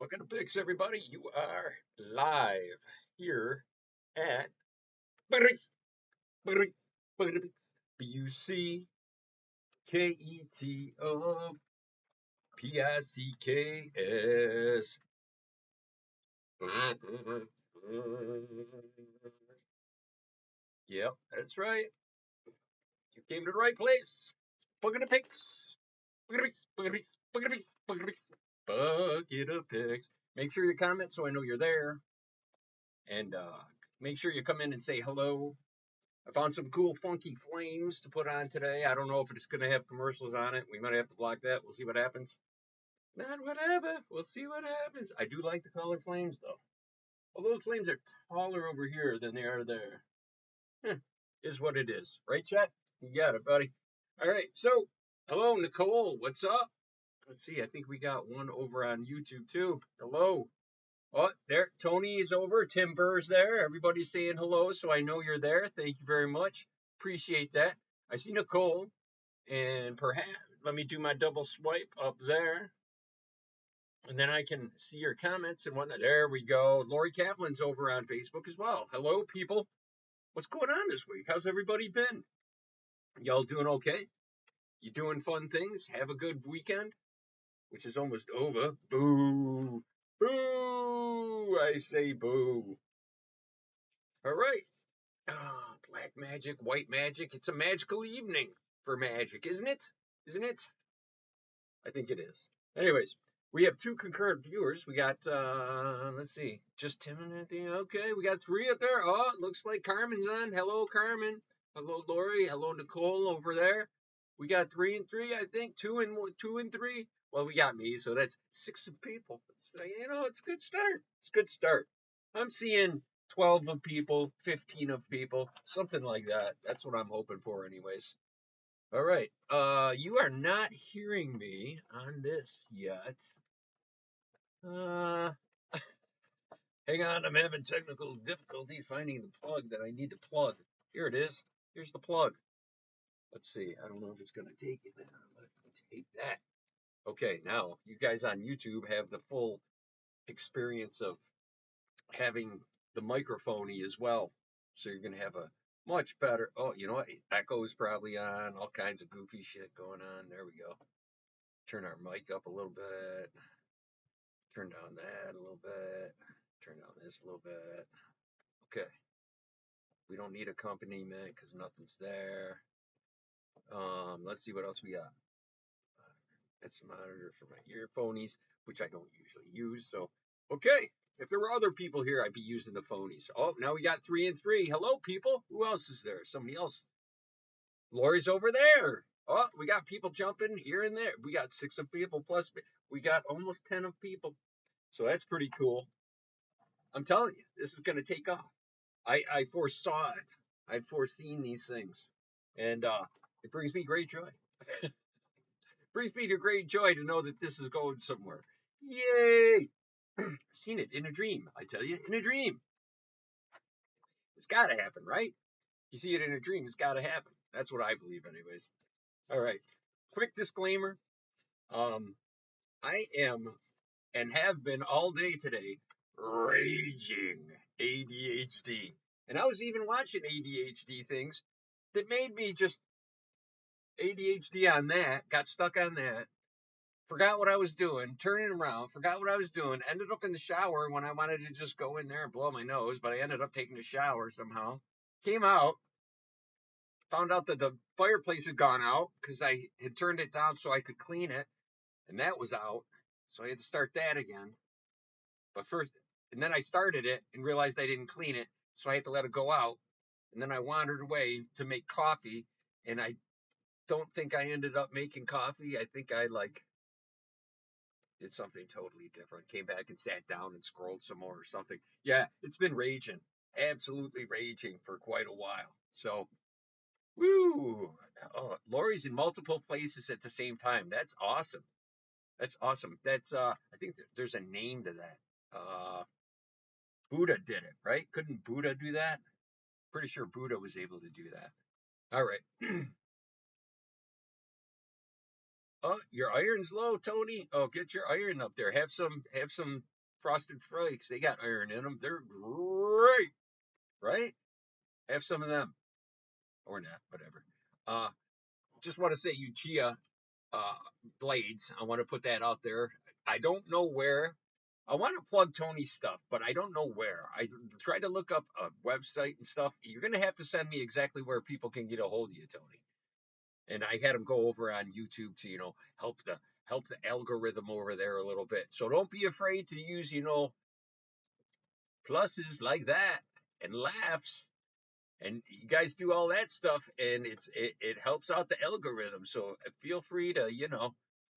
Welcome to Picks, everybody. You are live here at Bucks, Bucks, Yep, that's right. You came to the right place. Bucket of Picks. Bucket of Picks. Make sure you comment so I know you're there. And make sure you come in and say hello. I found some cool, funky flames to put on today. I don't know if it's going to have commercials on it. We might have to block that. We'll see what happens. Not whatever. We'll see what happens. I do like the color flames, though. Although the flames are taller over here than they are there. Is what it is. Right, Chet? You got it, buddy. All right. So, hello, Nicole. What's up? Let's see. I think we got one over on YouTube, too. Hello. Oh, there, Tony is over. Tim Burr's there. Everybody's saying hello, so I know you're there. Thank you very much. Appreciate that. I see Nicole, and perhaps let me do my double swipe up there, and then I can see your comments and whatnot. There we go. Lori Kaplan's over on Facebook as well. Hello, people. What's going on this week? How's everybody been? Y'all doing okay? You doing fun things? Have a good weekend, which is almost over. Boo. Boo. I say boo. All right. Black magic, white magic. It's a magical evening for magic, isn't it? Isn't it? I think it is. Anyways, we have two concurrent viewers. We got, let's see, just Tim and Anthony. Okay, we got three up there. Oh, it looks like Carmen's on. Hello, Carmen. Hello, Lori. Hello, Nicole over there. We got 3 and 3, I think. 2 and 3. Well, we got me, so that's 6 of people. It's a good start. It's a good start. I'm seeing 12 of people, 15 of people, something like that. That's what I'm hoping for, anyways. All right. You are not hearing me on this yet. Uh, hang on. I'm having technical difficulty finding the plug that I need to plug. Here it is. Here's the plug. Let's see. I don't know if it's going to take it. I'm going to take that. Okay. Now, you guys on YouTube have the full experience of having the microphone as well. So you're going to have a much better. Oh, you know what? Echo's probably on. All kinds of goofy shit going on. There we go. Turn our mic up a little bit. Turn down that a little bit. Turn down this a little bit. Okay. We don't need accompaniment because nothing's there. Let's see what else we got. That's a monitor for my earphonies, which I don't usually use. So, okay. If there were other people here, I'd be using the phonies. Oh, now we got 3 and 3. Hello, people. Who else is there? Somebody else. Lori's over there. Oh, we got people jumping here and there. We got 6 of people plus we got almost 10 of people. So that's pretty cool. I'm telling you, this is going to take off. I foresaw it. I've foreseen these things. And it brings me great joy. Brings me to great joy to know that this is going somewhere. Yay! Seen it in a dream, I tell you, in a dream. It's got to happen, right? You see it in a dream, it's got to happen. That's what I believe, anyways. All right. Quick disclaimer. I am and have been all day today raging ADHD. And I was even watching ADHD things that made me just ADHD on that, got stuck on that, forgot what I was doing, turning around, forgot what I was doing, ended up in the shower when I wanted to just go in there and blow my nose, but I ended up taking a shower somehow. Came out, found out that the fireplace had gone out because I had turned it down so I could clean it, and that was out. So I had to start that again. But first, and then I started it and realized I didn't clean it, so I had to let it go out. And then I wandered away to make coffee, and I don't think I ended up making coffee. I think I did something totally different. Came back and sat down and scrolled some more or something. Yeah, it's been raging, absolutely raging for quite a while. So, woo! Oh, Lori's in multiple places at the same time. That's awesome. That's awesome. That's I think there's a name to that. Buddha did it, right? Couldn't Buddha do that? Pretty sure Buddha was able to do that. All right. Oh, your iron's low, Tony. Oh, get your iron up there. Have some Frosted Flakes, they got iron in them. They're great, right? Have some of them or not, whatever. Uh, just want to say, you chia uh, blades. I want to put that out there. I don't know where. I want to plug Tony's stuff, but I don't know where. I tried to look up a website and stuff. You're going to have to send me exactly where people can get a hold of you, Tony. And I had him go over on YouTube to, help the algorithm over there a little bit. So don't be afraid to use, pluses like that and laughs. And you guys do all that stuff, and it helps out the algorithm. So feel free to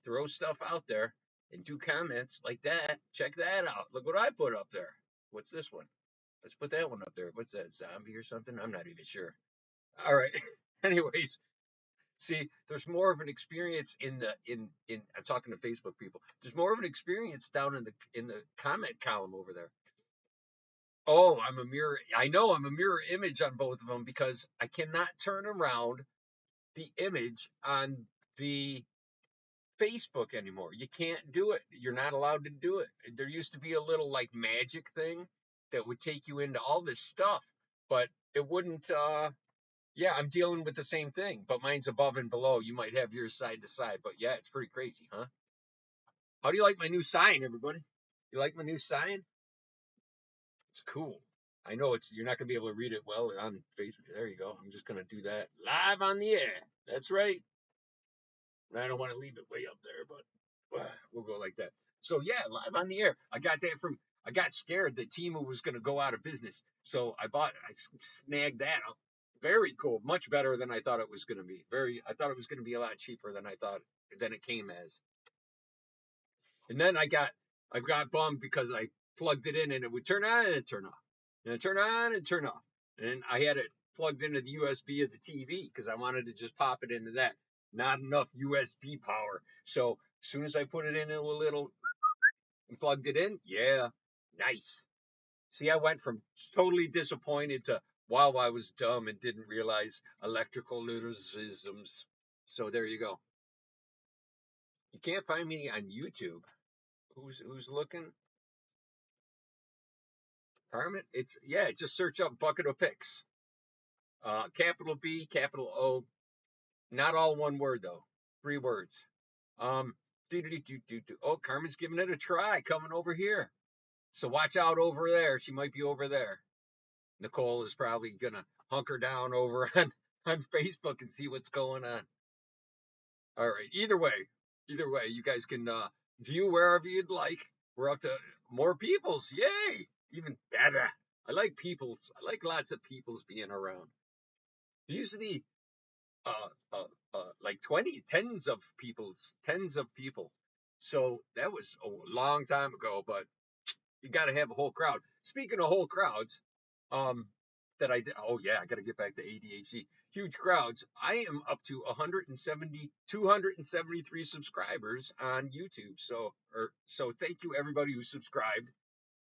throw stuff out there and do comments like that. Check that out. Look what I put up there. What's this one? Let's put that one up there. What's that? Zombie or something? I'm not even sure. All right. Anyways, see, there's more of an experience in I'm talking to Facebook people. There's more of an experience down in the comment column over there. Oh, I'm a mirror. I know I'm a mirror image on both of them because I cannot turn around the image on the Facebook anymore. You can't do it. You're not allowed to do it. There used to be a little like magic thing that would take you into all this stuff, but it wouldn't. Yeah, I'm dealing with the same thing, but mine's above and below. You might have yours side to side, but yeah, it's pretty crazy, huh? How do you like my new sign, everybody? You like my new sign? It's cool. I know you're not gonna be able to read it well on Facebook. There you go. I'm just gonna do that live on the air. That's right. I don't want to leave it way up there, but we'll go like that. So yeah, live on the air. I got that from. I got scared that Timu was gonna go out of business, so I snagged that up. Very cool. Much better than I thought it was gonna be. I thought it was gonna be a lot cheaper than it came as. And then I got bummed because I plugged it in and it would turn on and it turn off. And it turn on and turn off. And I had it plugged into the USB of the TV because I wanted to just pop it into that. Not enough USB power. So as soon as I put it into a little and plugged it in, yeah, nice. See, I went from totally disappointed to wow, I was dumb and didn't realize electrical lyricisms. So there you go. You can't find me on YouTube. Who's looking? Carmen, just search up bucket of pics. Capital B, capital O, not all one word though. 3 words. Um, oh, Carmen's giving it a try, coming over here. So watch out over there. She might be over there. Nicole is probably gonna hunker down over on Facebook and see what's going on. All right. Either way, you guys can view wherever you'd like. We're up to more peoples. Yay! Even better. I like peoples. I like lots of peoples being around. There used to be like 20, tens of people. So that was a long time ago, but you got to have a whole crowd. Speaking of whole crowds, um, that I did. Oh yeah, I got to get back to ADHD. Huge crowds. I am up to 273 subscribers on YouTube. So thank you everybody who subscribed,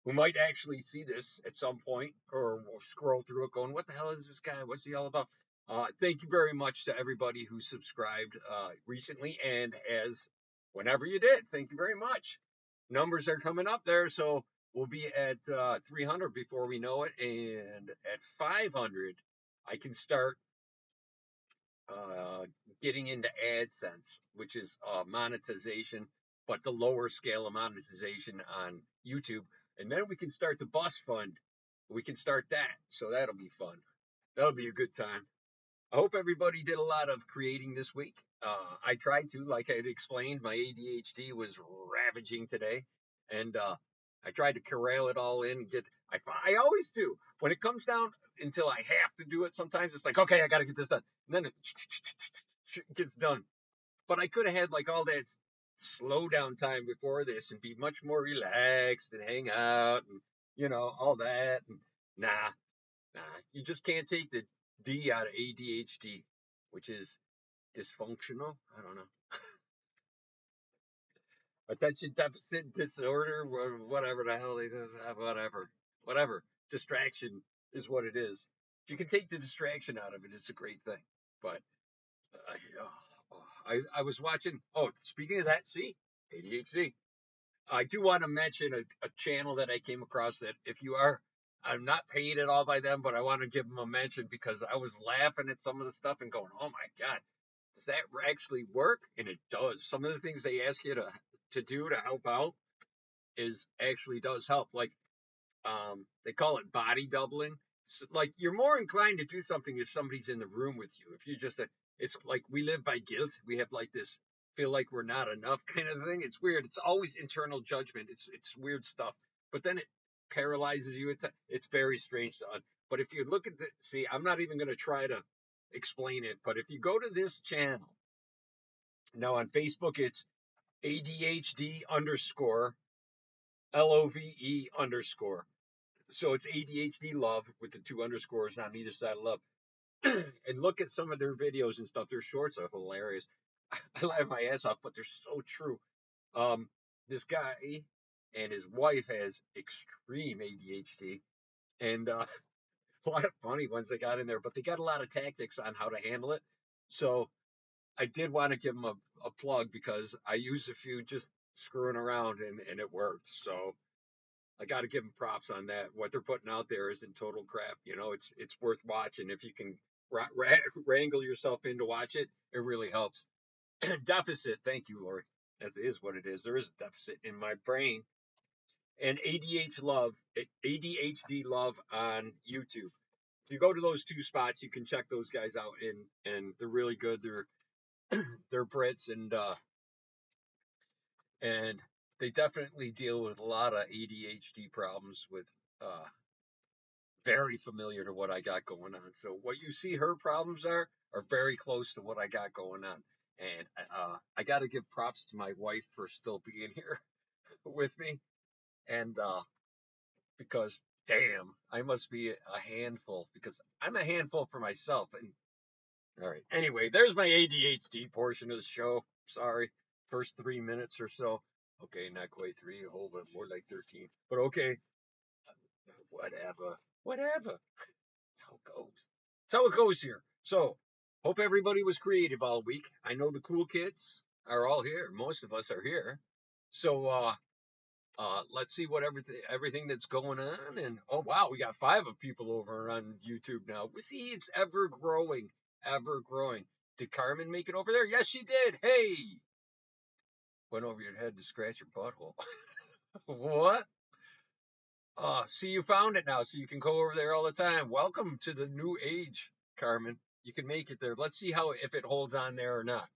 who might actually see this at some point or will scroll through it going, what the hell is this guy? What's he all about? Thank you very much to everybody who subscribed recently and as whenever you did. Thank you very much. Numbers are coming up there, so we'll be at 300 before we know it, and at 500, I can start uh, getting into AdSense, which is monetization, but the lower scale of monetization on YouTube. And then we can start the bus fund. We can start that. So that'll be fun. That'll be a good time. I hope everybody did a lot of creating this week. I tried to, like I had explained, my ADHD was ravaging today, and I tried to corral it all in. I always do when it comes down until I have to do it. Sometimes it's like, okay, I got to get this done, and then it gets done. But I could have had like all that slow down time before this and be much more relaxed and hang out and all that. And nah, you just can't take the D out of ADHD, which is dysfunctional. I don't know. Attention deficit disorder, whatever the hell they do, whatever. Distraction is what it is. If you can take the distraction out of it, it's a great thing. But I was watching. Oh, speaking of that, see, ADHD. I do want to mention a channel that I came across that if you are, I'm not paid at all by them, but I want to give them a mention because I was laughing at some of the stuff and going, oh my God, does that actually work? And it does. Some of the things they ask you to do to help out is actually does help. Like they call it body doubling. So, like you're more inclined to do something if somebody's in the room with you. If you just, it's like we live by guilt. We have like this feel like we're not enough kind of thing. It's weird. It's always internal judgment. It's weird stuff. But then it paralyzes you. It's very strange to. But if you look at the, see, I'm not even going to try to explain it. But if you go to this channel now on Facebook, it's ADHD underscore LOVE underscore. So it's ADHD love with the two underscores on either side of love. And look at some of their videos and stuff. Their shorts are hilarious. I laugh my ass off, but they're so true. Um, this guy and his wife has extreme ADHD, and a lot of funny ones they got in there, but they got a lot of tactics on how to handle it. So I did want to give them a plug because I used a few just screwing around and it worked. So I got to give them props on that. What they're putting out there isn't total crap. You know, it's worth watching if you can wrangle yourself in to watch it. It really helps. Deficit. Thank you, Lori. As is what it is. There is a deficit in my brain. And ADHD love on YouTube. If you go to those two spots, you can check those guys out, and they're really good. They're Brits, and they definitely deal with a lot of ADHD problems with very familiar to what I got going on. So what you see her problems are very close to what I got going on. And I got to give props to my wife for still being here with me. And because damn, I must be a handful because I'm a handful for myself. And all right, anyway, there's my ADHD portion of the show. Sorry, first 3 minutes or so. Okay, not quite three, a whole bit more like 13. But okay, whatever. That's how it goes. That's how it goes here. So, hope everybody was creative all week. I know the cool kids are all here. Most of us are here. So, let's see what everything that's going on. And oh wow, we got 5 of people over on YouTube now. We see it's ever growing, ever growing. Did Carmen make it over there? Yes, she did. Hey, went over your head to scratch your butthole. What? See, you found it now, so you can go over there all the time. Welcome to the new age, Carmen. You can make it there. Let's see how if it holds on there or not.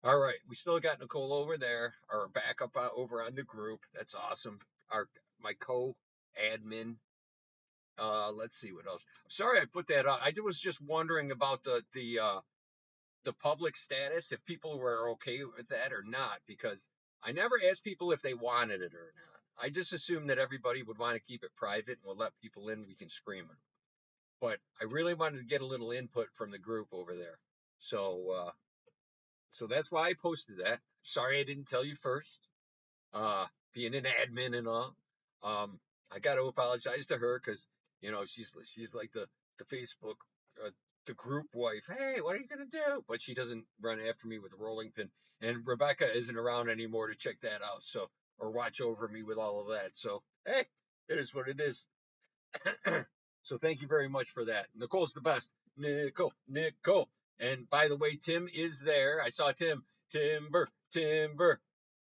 All right, we still got Nicole over there, our backup over on the group. That's awesome. My co-admin. Let's see what else. I'm sorry I put that up. I was just wondering about the public status, if people were okay with that or not, because I never asked people if they wanted it or not. I just assumed that everybody would want to keep it private and we'll let people in. We can scream them. But I really wanted to get a little input from the group over there. So that's why I posted that. Sorry I didn't tell you first. Being an admin and all. I got to apologize to her because she's like the Facebook uh, the group wife. Hey, what are you gonna do? But she doesn't run after me with a rolling pin. And Rebecca isn't around anymore to check that out. So or watch over me with all of that. So hey, it is what it is. So thank you very much for that. Nicole's the best. Nicole. And by the way, Tim is there. I saw Tim. Timber.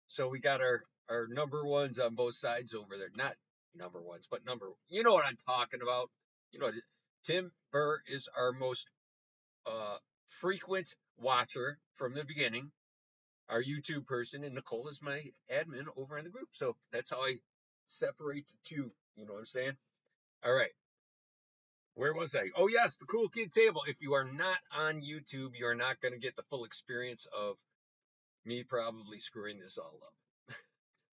So we got our number ones on both sides over there. Not number ones, but you know what I'm talking about. You know, Tim Burr is our most frequent watcher from the beginning, our YouTube person, and Nicole is my admin over in the group. So that's how I separate the two. You know what I'm saying? All right. Where was I? Oh, yes, the Cool Kid Table. If you are not on YouTube, you are not going to get the full experience of me probably screwing this all up.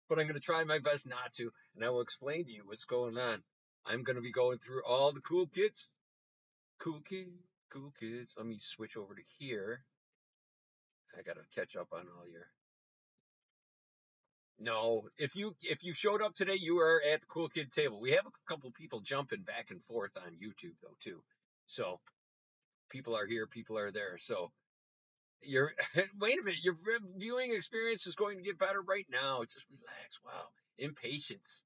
But I'm going to try my best not to, and I will explain to you what's going on. I'm going to be going through all the cool kids. Cool kids. Let me switch over to here. I got to catch up on all your. No, if you showed up today, you are at the Cool Kid Table. We have a couple people jumping back and forth on YouTube though too. So people are here, people are there. So Your wait a minute. Your viewing experience is going to get better right now. Just relax. Wow. Impatience.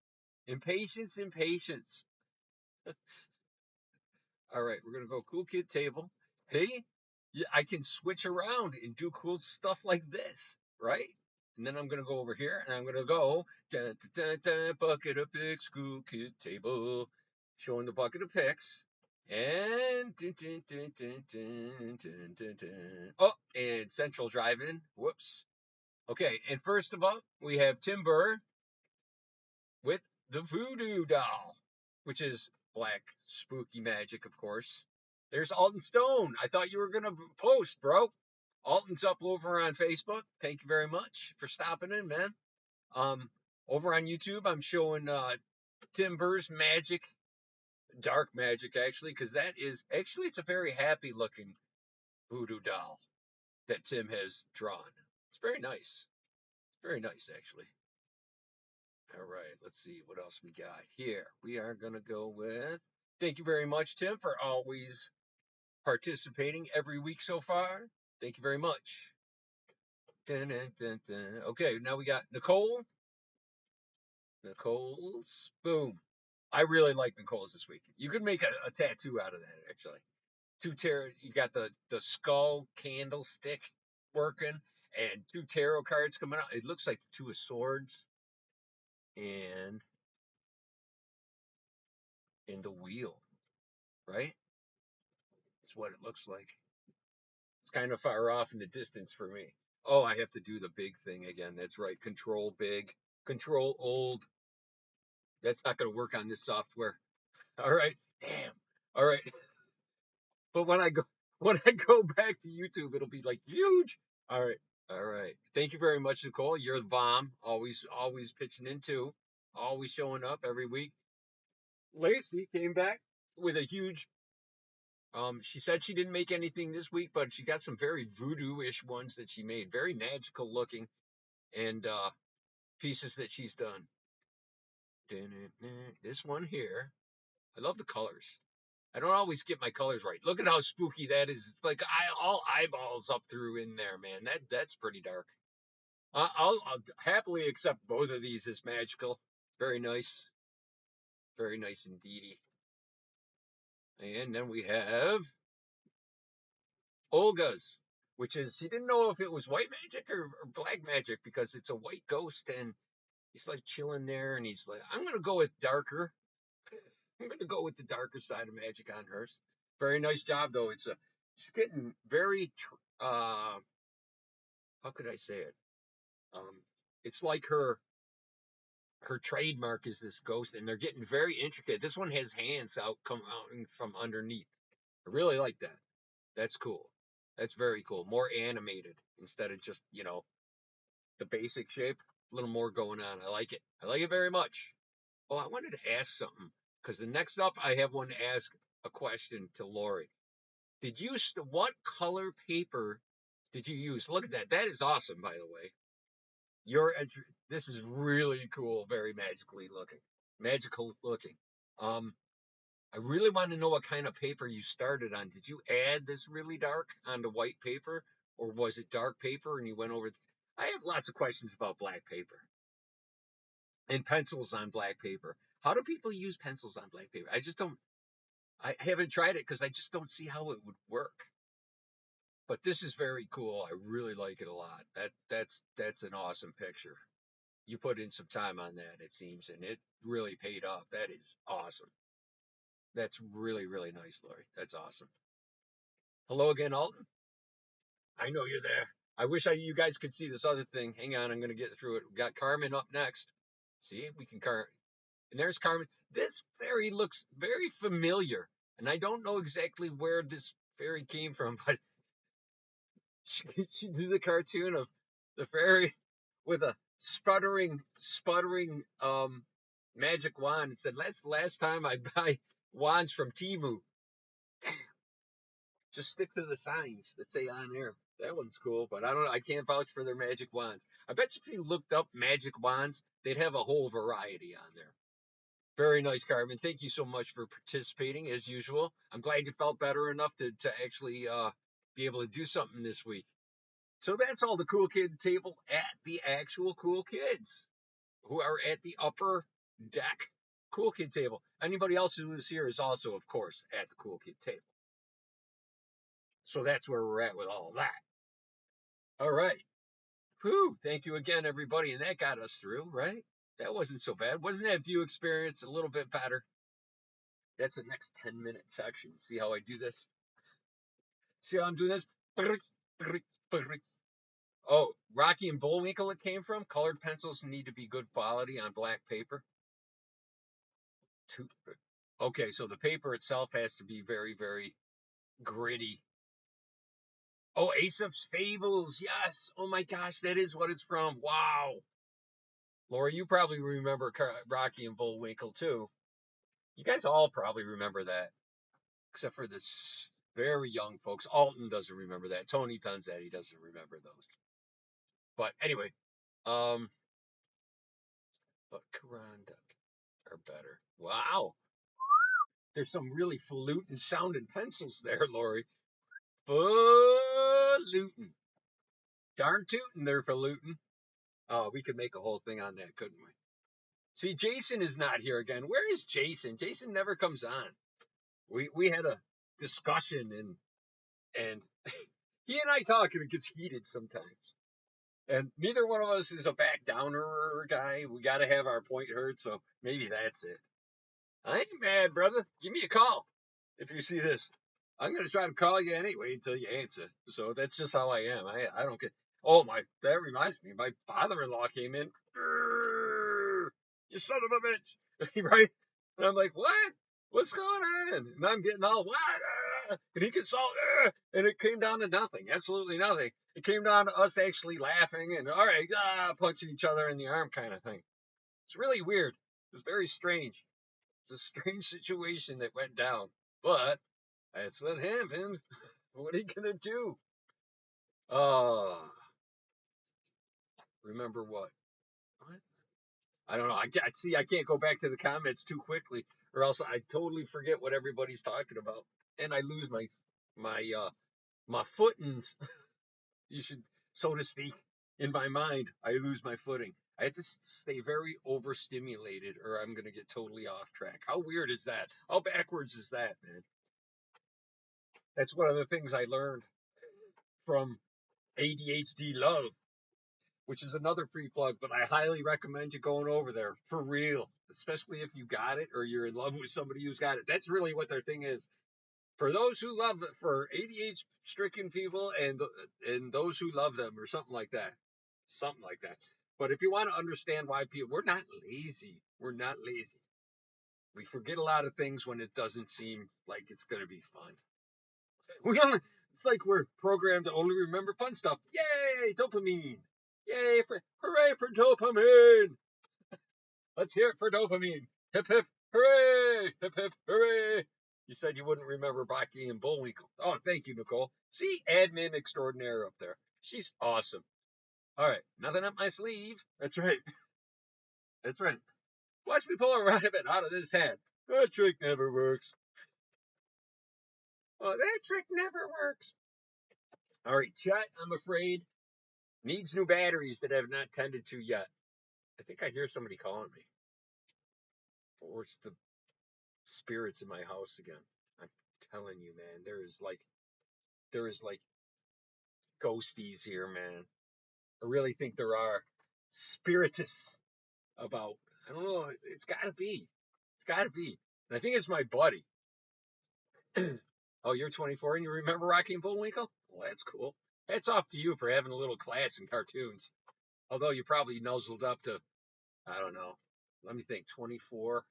Impatience. Impatience. All right, we're gonna go cool kid table. Hey, yeah, I can switch around and do cool stuff like this, right? And then I'm gonna go over here and I'm gonna go dun, dun, dun, dun, bucket of picks, cool kid table, showing the bucket of picks. And dun, dun, dun, dun, dun, dun, dun, dun. Oh, and Central Drive-In. Whoops. Okay, and first of all, we have Timber with the Voodoo Doll, which is black spooky magic, of course. There's Alton Stone. I thought you were going to post, bro. Alton's up over on Facebook. Thank you very much for stopping in, man. Um, Over on YouTube, I'm showing Timber's magic, dark magic, actually, because that is actually it's a very happy looking voodoo doll that Tim has drawn. It's very nice. It's very nice, actually. All right, let's see what else we got here. We are going to go with thank you very much, Tim, for always participating every week so far. Thank you very much. Dun, dun, dun, dun. Okay, now we got Nicole. Nicole's. Boom. I really like Nicole's this week. You could make a tattoo out of that, actually. You got the skull candlestick working and two tarot cards coming out. It looks like the two of swords and in the wheel, right? It's what it looks like. It's kind of far off in the distance for me. Oh, I have to do the big thing again. That's right. Control big, control old. That's not going to work on this software. All right. Damn. All right. But when I go back to YouTube, it'll be like huge. All right. All right. Thank you very much, Nicole. You're the bomb. Always pitching in too. Always showing up every week. Lacey came back with a huge. She said she didn't make anything this week, but she got some very voodoo-ish ones that she made, very magical looking, and pieces that she's done. This one here, I love the colors. I don't always get my colors right. Look at how spooky that is. It's like all eyeballs up through in there, man. That's pretty dark. I'll happily accept both of these as magical. Very nice indeedy. And then we have Olga's, which is she didn't know if it was white magic or black magic because it's a white ghost and he's like chilling there and he's like, I'm gonna go with darker. I'm gonna go with the darker side of magic on hers. Very nice job though. She's getting very how could I say it? Um, it's like her trademark is this ghost, and they're getting very intricate. This one has hands out come out from underneath. I really like that. That's cool. That's very cool. More animated instead of just the basic shape. A little more going on. I like it. I like it very much. Oh, I wanted to ask something because the next up I have one to ask a question to Lori. What color paper did you use? Look at that. That is awesome, by the way. Your entry. This is really cool. Very magically looking. Magical looking. Um, I really want to know what kind of paper you started on. Did you add this really dark onto white paper, or was it dark paper and you went over? I have lots of questions about black paper and pencils on black paper. How do people use pencils on black paper? I just don't. I haven't tried it because I just don't see how it would work. But this is very cool. I really like it a lot. That's an awesome picture. You put in some time on that, it seems, and it really paid off. That is awesome. That's really, really nice, Lori. That's awesome. Hello again, Alton. I know you're there. I wish you guys could see this other thing. Hang on, I'm going to get through it. We got Carmen up next. See, we can and there's Carmen. This fairy looks very familiar, and I don't know exactly where this fairy came from, but she did the cartoon of the fairy with a sputtering magic wand and said, "That's the last time I buy wands from Timu. Just stick to the signs that say on there." That one's cool, but I can't vouch for their magic wands. I bet you if you looked up magic wands, they'd have a whole variety on there. Very nice, Carmen. Thank you so much for participating as usual. I'm glad you felt better enough to actually be able to do something this week. So that's all the cool kid table at the actual cool kids who are at the upper deck cool kid table. Anybody else who is here is also, of course, at the cool kid table. So that's where we're at with all that. All right. Whew. Thank you again, everybody. And that got us through, right? That wasn't so bad. Wasn't that view experience a little bit better? That's the next 10-minute section. See how I do this? See how I'm doing this? Oh, Rocky and Bullwinkle it came from. Colored pencils need to be good quality on black paper. Okay, so the paper itself has to be very, very gritty. Oh, Aesop's Fables. Yes. Oh my gosh, that is what it's from. Wow. Laura, you probably remember Rocky and Bullwinkle too. You guys all probably remember that, except for the very young folks. Alton doesn't remember that. Tony Penzetti doesn't remember those. But anyway, but Karanda are better. Wow. There's some really falutin sounding pencils there, Lori. Falutin. Darn tootin' they're falutin'. Oh, we could make a whole thing on that, couldn't we? See, Jason is not here again. Where is Jason? Jason never comes on. We had a discussion and he and I talk and it gets heated sometimes. And neither one of us is a back downer guy. We got to have our point heard, so maybe that's it. I ain't mad, brother. Give me a call if you see this. I'm going to try to call you anyway until you answer. So that's just how I am. I don't get. Oh, that reminds me. My father-in-law came in. You son of a bitch. Right? And I'm like, what? What's going on? And I'm getting all, what? And he gets all, and it came down to nothing. Absolutely nothing. It came down to us actually laughing and, all right, punching each other in the arm kind of thing. It's really weird. It was very strange. It's a strange situation that went down. But that's what happened. What are you going to do? Remember what? What? I don't know. I can't go back to the comments too quickly, or else I totally forget what everybody's talking about, and I lose my footings. You should, so to speak, in my mind, I lose my footing. I have to stay very overstimulated, or I'm going to get totally off track. How weird is that? How backwards is that, man? That's one of the things I learned from ADHD Love, which is another free plug, but I highly recommend you going over there for real, especially if you got it or you're in love with somebody who's got it. That's really what their thing is. For those who love it, for ADHD stricken people and those who love them, or something like that. Something like that. But if you want to understand why people, we're not lazy. We're not lazy. We forget a lot of things when it doesn't seem like it's going to be fun. It's like we're programmed to only remember fun stuff. Yay, dopamine. Yay, hooray for dopamine. Let's hear it for dopamine. Hip, hip, hooray. Hip, hip, hooray. You said you wouldn't remember Rocky and Bullwinkle. Oh, thank you, Nicole. See, admin extraordinaire up there. She's awesome. All right, nothing up my sleeve. That's right. That's right. Watch me pull a rabbit out of this hat. That trick never works. Oh, that trick never works. All right, chat, I'm afraid, needs new batteries that I have not tended to yet. I think I hear somebody calling me. Or it's the spirits in my house again. I'm telling you, man, there is like ghosties here, man. I really think there are spiritists about. I don't know. It's got to be. It's got to be. And I think it's my buddy. Oh, you're 24 and you remember Rocky and Bullwinkle? Well, that's cool. Hats off to you for having a little class in cartoons. Although you probably nuzzled up to, I don't know. Let me think. 24.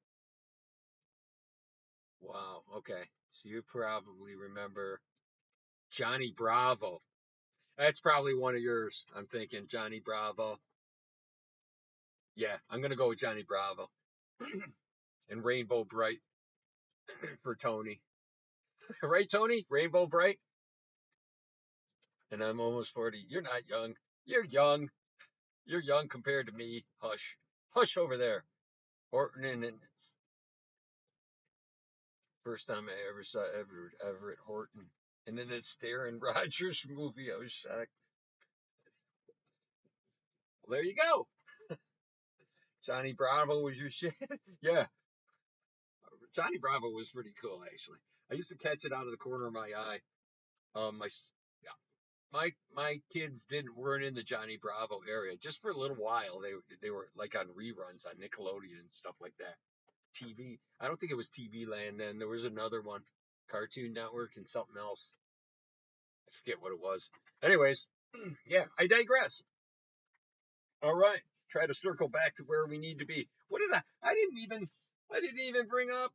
Wow. Okay. So you probably remember Johnny Bravo. That's probably one of yours. I'm thinking Johnny Bravo. Yeah, I'm going to go with Johnny Bravo. And Rainbow Bright for Tony. Right, Tony? Rainbow Bright? And I'm almost 40. You're not young. You're young. You're young compared to me. Hush. Hush over there. Horton and it's first time I ever saw Everett Horton. And in this Darren Rogers movie, I was shocked. Well, there you go. Johnny Bravo was your shit. Yeah, Johnny Bravo was pretty cool actually. I used to catch it out of the corner of my eye. My yeah, my kids weren't in the Johnny Bravo area. Just for a little while, they were like on reruns on Nickelodeon and stuff like that. TV. I don't think it was TV Land then. There was another one, Cartoon Network and something else. I forget what it was. Anyways, yeah, I digress. All right, try to circle back to where we need to be. What did I didn't even bring up.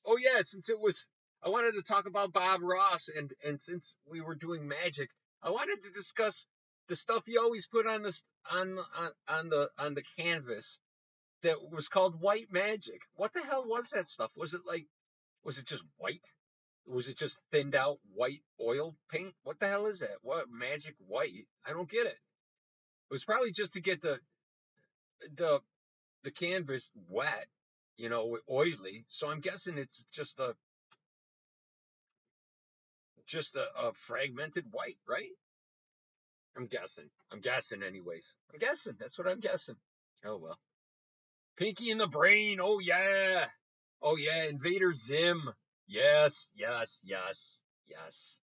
Oh yeah, since it was, I wanted to talk about Bob Ross, and since we were doing magic, I wanted to discuss the stuff he always put on this on the canvas that was called white magic. What the hell was that stuff? Was it just white? Was it just thinned out white oil paint? What the hell is that? What magic white? I don't get it. It was probably just to get the the canvas wet, oily. So I'm guessing it's just a fragmented white, right? I'm guessing. I'm guessing anyways. I'm guessing. That's what I'm guessing. Oh well. Pinky in the Brain. Oh yeah. Oh yeah. Invader Zim. Yes. Yes. Yes. Yes.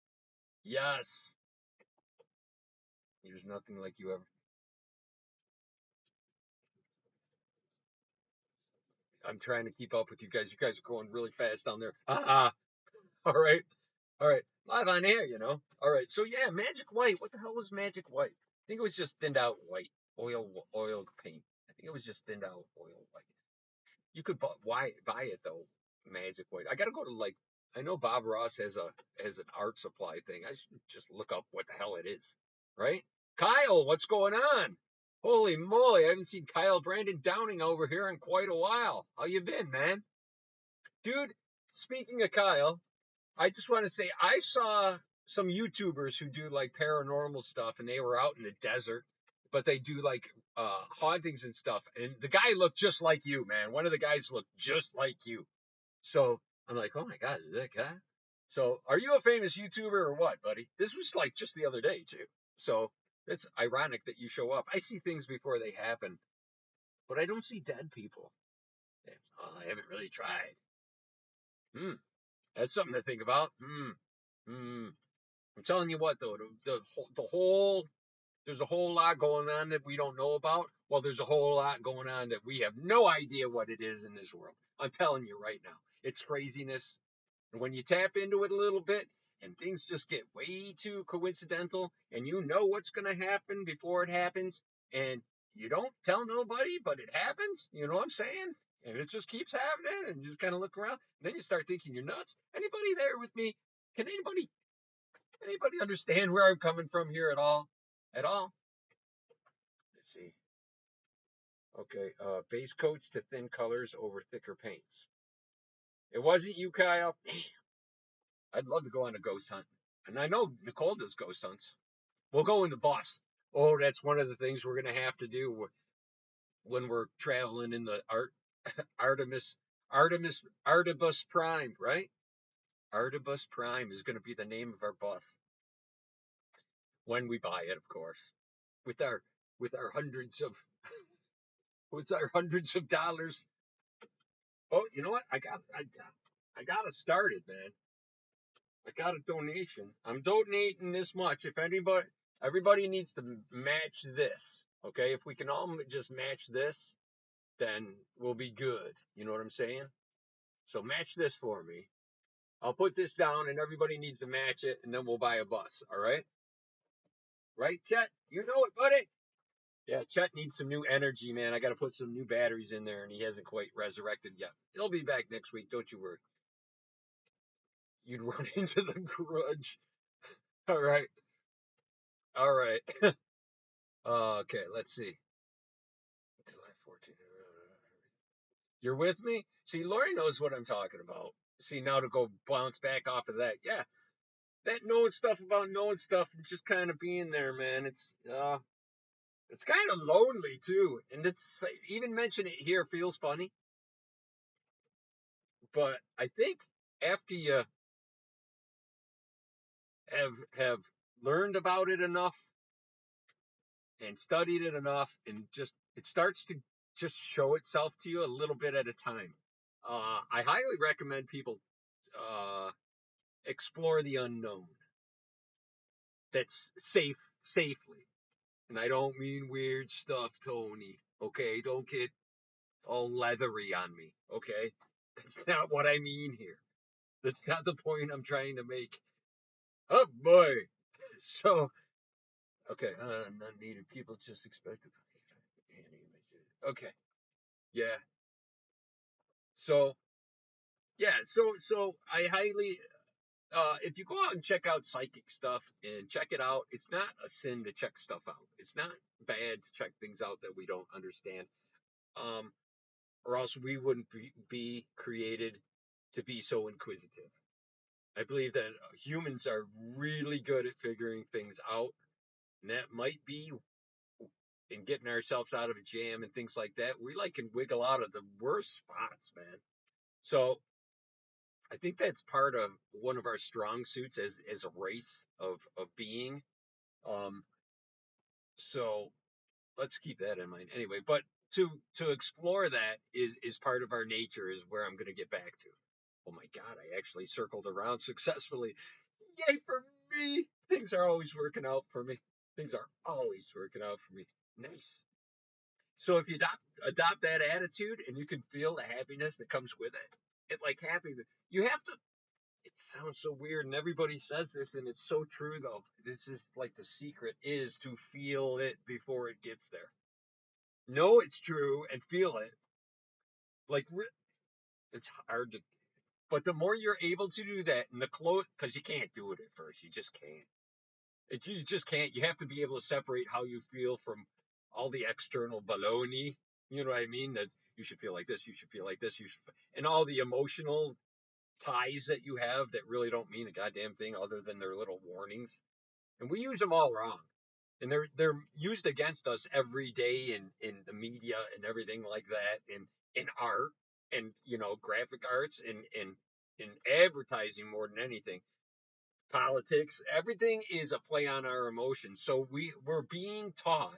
Yes. There's nothing like you ever. I'm trying to keep up with you guys. You guys are going really fast down there. All right. All right. Live on air, All right. So yeah, Magic White. What the hell was Magic White? I think it was just thinned out white oil paint. I think it was just thinned out oil white. You could buy it though, Magic White. I gotta go to like, I know Bob Ross has an art supply thing. I should just look up what the hell it is, right? Kyle, what's going on? Holy moly, I haven't seen Kyle Brandon Downing over here in quite a while. How you been, man? Dude, speaking of Kyle, I just want to say I saw some YouTubers who do like paranormal stuff and they were out in the desert, but they do like hauntings and stuff. And the guy looked just like you, man. One of the guys looked just like you. So I'm like, oh my God, is that guy? So are you a famous YouTuber or what, buddy? This was like just the other day, too. So it's ironic that you show up. I see things before they happen, but I don't see dead people. Oh, I haven't really tried. Hmm. That's something to think about. Hmm. I'm telling you what, though, the whole there's a whole lot going on that we don't know about. Well, there's a whole lot going on that we have no idea what it is in this world. I'm telling you right now, it's craziness. And when you tap into it a little bit, and things just get way too coincidental, and you know what's going to happen before it happens, and you don't tell nobody, but it happens. You know what I'm saying? And it just keeps happening, and you just kind of look around, and then you start thinking you're nuts. Anybody there with me? Can anybody understand where I'm coming from here at all? At all? Let's see. Okay, base coats to thin colors over thicker paints. It wasn't you, Kyle. Damn, I'd love to go on a ghost hunt, and I know Nicole does ghost hunts. We'll go in the bus. Oh, that's one of the things we're gonna have to do when we're traveling in the Artemis Artibus Prime, right? Artibus Prime is gonna be the name of our bus when we buy it, of course, with our with our hundreds of with our hundreds of dollars. Oh, you know what? I got to start it, man. I got a donation. I'm donating this much. If everybody needs to match this, okay? If we can all just match this, then we'll be good. You know what I'm saying? So match this for me. I'll put this down, and everybody needs to match it, and then we'll buy a bus. All right? Right, Chet? You know it, buddy. Yeah, Chet needs some new energy, man. I got to put some new batteries in there, and he hasn't quite resurrected yet. He'll be back next week. Don't you worry. You'd run into the grudge. All right. All right. Okay, let's see. July 14th. You're with me? See, Lori knows what I'm talking about. See, now to go bounce back off of that. Yeah, that knowing stuff about knowing stuff and just kind of being there, man. It's kind of lonely too. And it's even mention it here feels funny. But I think after you have learned about it enough and studied it enough, and just it starts to just show itself to you a little bit at a time. I highly recommend people explore the unknown. That's safely, and I don't mean weird stuff, Tony. Okay, don't get all leathery on me. Okay, that's not what I mean here. That's not the point I'm trying to make. Oh boy. So okay, not needed. People just expect it. Okay, yeah. So yeah, so I highly if you go out and check out psychic stuff and check it out, it's not a sin to check stuff out. It's not bad to check things out that we don't understand. Um, or else we wouldn't be created to be so inquisitive. I believe that humans are really good at figuring things out, and that might be in getting ourselves out of a jam and things like that. We like can wiggle out of the worst spots, man. So I think that's part of one of our strong suits as a race of being. Um, so let's keep that in mind anyway. But to explore that is part of our nature is where I'm going to get back to. Oh my God, I actually circled around successfully. Yay for me! Things are always working out for me. Things are always working out for me. Nice. So if you adopt that attitude and you can feel the happiness that comes with it like happiness, you have to. It sounds so weird, and everybody says this, and it's so true though. It's just like the secret is to feel it before it gets there. Know it's true and feel it. Like it's hard to, but the more you're able to do that, and the close, because you can't do it at first, you just can't. You just can't. You have to be able to separate how you feel from all the external baloney. You know what I mean? That you should feel like this, you should feel like this, you should, and all the emotional ties that you have that really don't mean a goddamn thing other than their little warnings. And we use them all wrong. And they're used against us every day in the media and everything like that, and in art and graphic arts and in advertising more than anything. Politics, everything is a play on our emotions. So we're being taught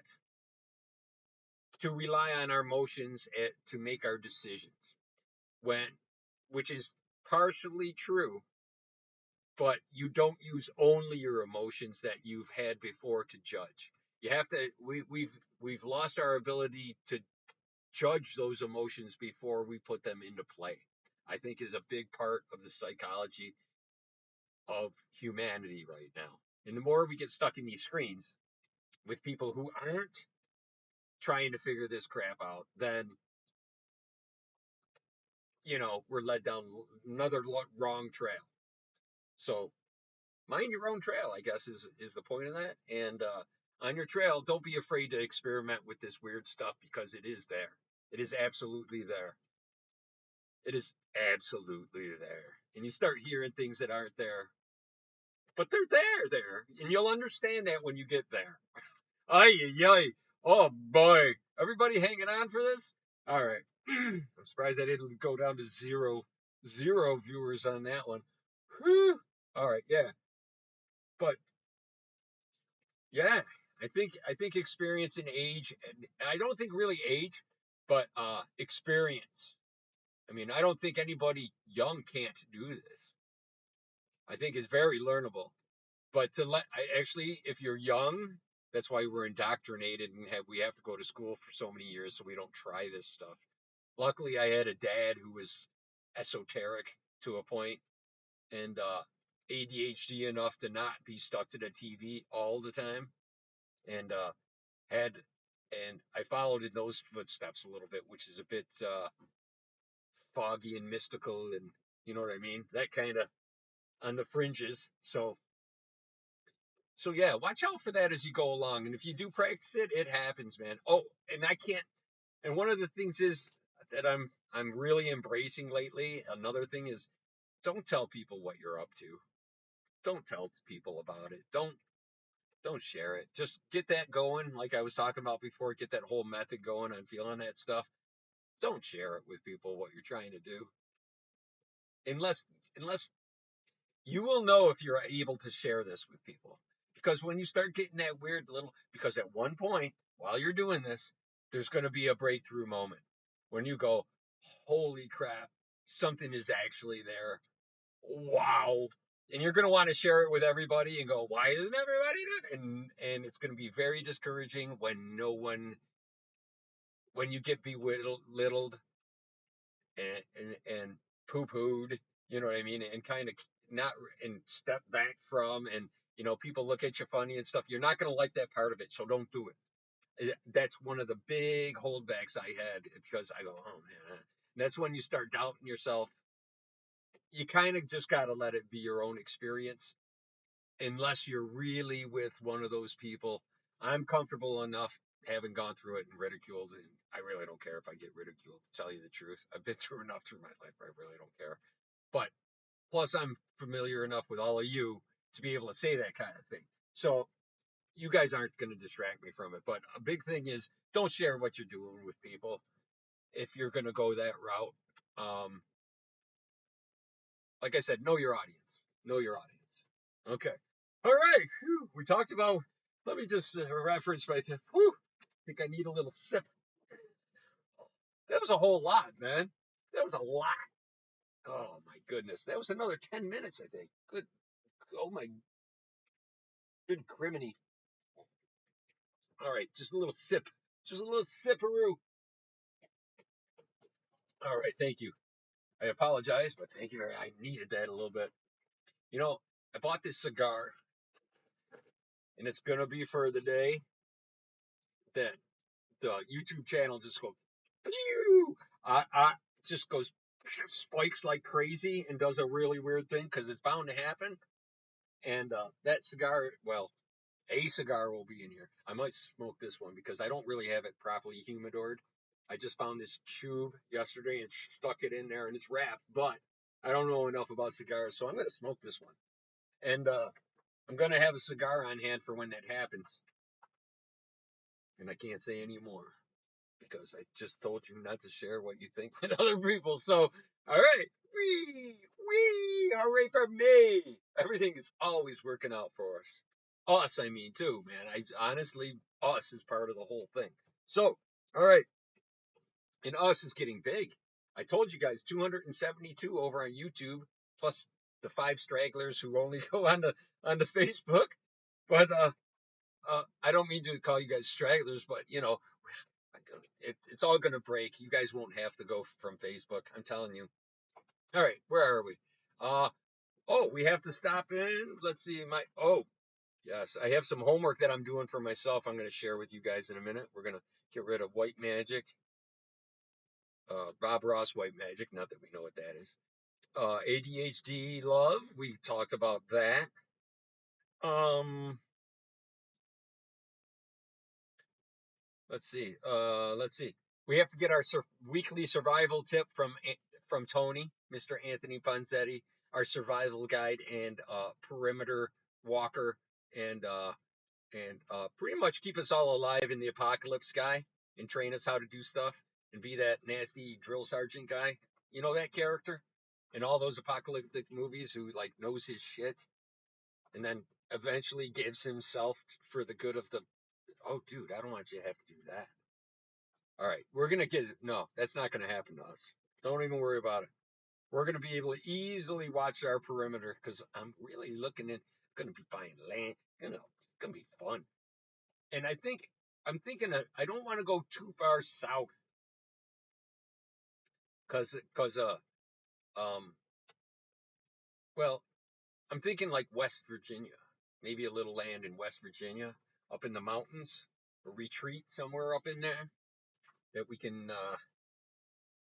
to rely on our emotions to make our decisions, when which is partially true, but you don't use only your emotions that you've had before to judge. You have to. We've lost our ability to judge those emotions before we put them into play. I think is a big part of the psychology of humanity right now. And the more we get stuck in these screens with people who aren't trying to figure this crap out, then we're led down another wrong trail. So mind your own trail, I guess is the point of that. And on your trail, don't be afraid to experiment with this weird stuff because it is there. It is absolutely there. It is absolutely there. And you start hearing things that aren't there, but they're there, and you'll understand that when you get there. Ay, ay, oh boy, everybody hanging on for this? All right. I'm surprised I didn't go down to zero viewers on that one. Whew. All right, yeah, but yeah, I think experience and age. I don't think really age, but experience. I mean, I don't think anybody young can't do this. I think it's very learnable. But actually, if you're young, that's why we're indoctrinated and we have to go to school for so many years so we don't try this stuff. Luckily, I had a dad who was esoteric to a point and ADHD enough to not be stuck to the TV all the time, and had and I followed in those footsteps a little bit, which is a bit foggy and mystical, and you know what I mean, that kind of on the fringes. So yeah, watch out for that as you go along, and if you do practice it, it happens, man. Oh, and I can't. And one of the things is that I'm really embracing lately. Another thing is don't tell people what you're up to. Don't tell people about it. Don't share it. Just get that going, like I was talking about before. Get that whole method going on feeling that stuff. Don't share it with people what you're trying to do, unless you will know if you're able to share this with people. Because when you start getting that weird little, because at one point while you're doing this, there's going to be a breakthrough moment when you go, holy crap, something is actually there. Wow. And you're going to want to share it with everybody and go, why isn't everybody doing it? And it's going to be very discouraging when no one, when you get belittled and poo-pooed, you know what I mean, and kind of not and step back from, and people look at you funny and stuff. You're not going to like that part of it, so don't do it. That's one of the big holdbacks I had, because I go, oh man, and that's when you start doubting yourself. You kind of just got to let it be your own experience, unless you're really with one of those people. I'm comfortable enough having gone through it and ridiculed, and I really don't care if I get ridiculed, to tell you the truth. I've been through enough through my life. I really don't care. But plus, I'm familiar enough with all of you to be able to say that kind of thing. So you guys aren't going to distract me from it. But a big thing is, don't share what you're doing with people if you're going to go that route. Um, like I said, know your audience. Know your audience. Okay. All right. Whew. We talked about. Let me just reference right there. Whew. I think I need a little sip. That was a whole lot, man. That was a lot. Oh my goodness. That was another 10 minutes, I think. Good. Oh my good criminy. All right, just a little sip. Just a little sipperoo. All right, thank you. I apologize, but thank you very. I needed that a little bit. I bought this cigar, and it's gonna be for the day that the YouTube channel just goes, pew! I just goes spikes like crazy and does a really weird thing, because it's bound to happen. And that cigar, well, a cigar will be in here. I might smoke this one because I don't really have it properly humidored. I just found this tube yesterday and stuck it in there, and it's wrapped, but I don't know enough about cigars, so I'm going to smoke this one. And I'm going to have a cigar on hand for when that happens. And I can't say any more, because I just told you not to share what you think with other people. So, all right. Hooray for me. Everything is always working out for us. Us, I mean, too, man. Honestly, us is part of the whole thing. So, all right. And us is getting big. I told you guys 272 over on YouTube, plus the 5 stragglers who only go on the Facebook. But I don't mean to call you guys stragglers, but it's all gonna break. You guys won't have to go from Facebook. I'm telling you. All right, where are we? We have to stop in. Let's see. Yes, I have some homework that I'm doing for myself. I'm going to share with you guys in a minute. We're going to get rid of white magic, Bob Ross white magic. Not that we know what that is. ADHD love. We talked about that. Um, let's see. Let's see. We have to get our weekly survival tip from Tony, Mr. Anthony Ponzetti, our survival guide and perimeter walker, and pretty much keep us all alive in the apocalypse guy, and train us how to do stuff and be that nasty drill sergeant guy. You know that character in all those apocalyptic movies, who like knows his shit and then eventually gives himself for the good of the. Oh, dude, I don't want you to have to do that. All right, we're gonna get no. That's not gonna happen to us. Don't even worry about it. We're gonna be able to easily watch our perimeter, because I'm really looking at. Gonna be buying land. It's gonna be fun. And I'm thinking I don't want to go too far south, because um well, I'm thinking like West Virginia, maybe a little land in West Virginia, up in the mountains, a retreat somewhere up in there that we can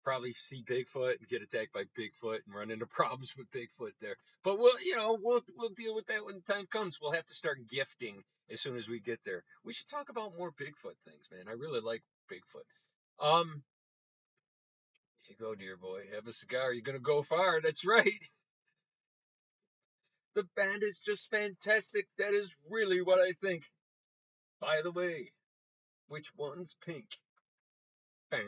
probably see Bigfoot and get attacked by Bigfoot and run into problems with Bigfoot there. But we'll deal with that when the time comes. We'll have to start gifting as soon as we get there. We should talk about more Bigfoot things, man. I really like Bigfoot. Um, Here you go, dear boy. Have a cigar. You're gonna go far. That's right. The band is just fantastic. That is really what I think. By the way, which one's pink? That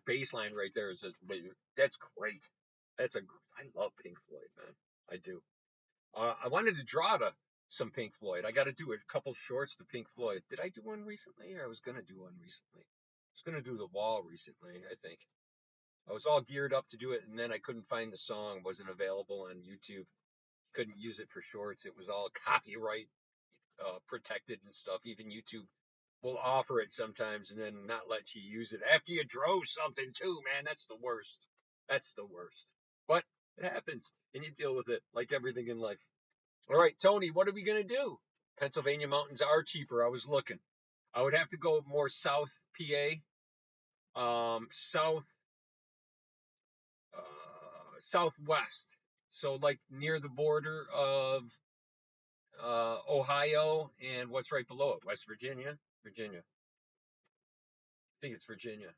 bass line right there is just, that's great. I love Pink Floyd, man. I do. I wanted to draw to some Pink Floyd. I got to do a couple shorts to Pink Floyd. Did I do one recently? Or I was gonna do one recently. I was gonna do The Wall recently, I think. I was all geared up to do it, and then I couldn't find the song. Wasn't available on YouTube. Couldn't use it for shorts. It was all copyright protected and stuff. Even YouTube will offer it sometimes and then not let you use it after you drove something too, man. That's the worst. That's the worst. But it happens, and you deal with it like everything in life. All right, Tony, what are we gonna do? Pennsylvania mountains are cheaper. I was looking. I would have to go more south PA, south southwest. So like near the border of Ohio and what's right below it, West Virginia, Virginia. I think it's Virginia.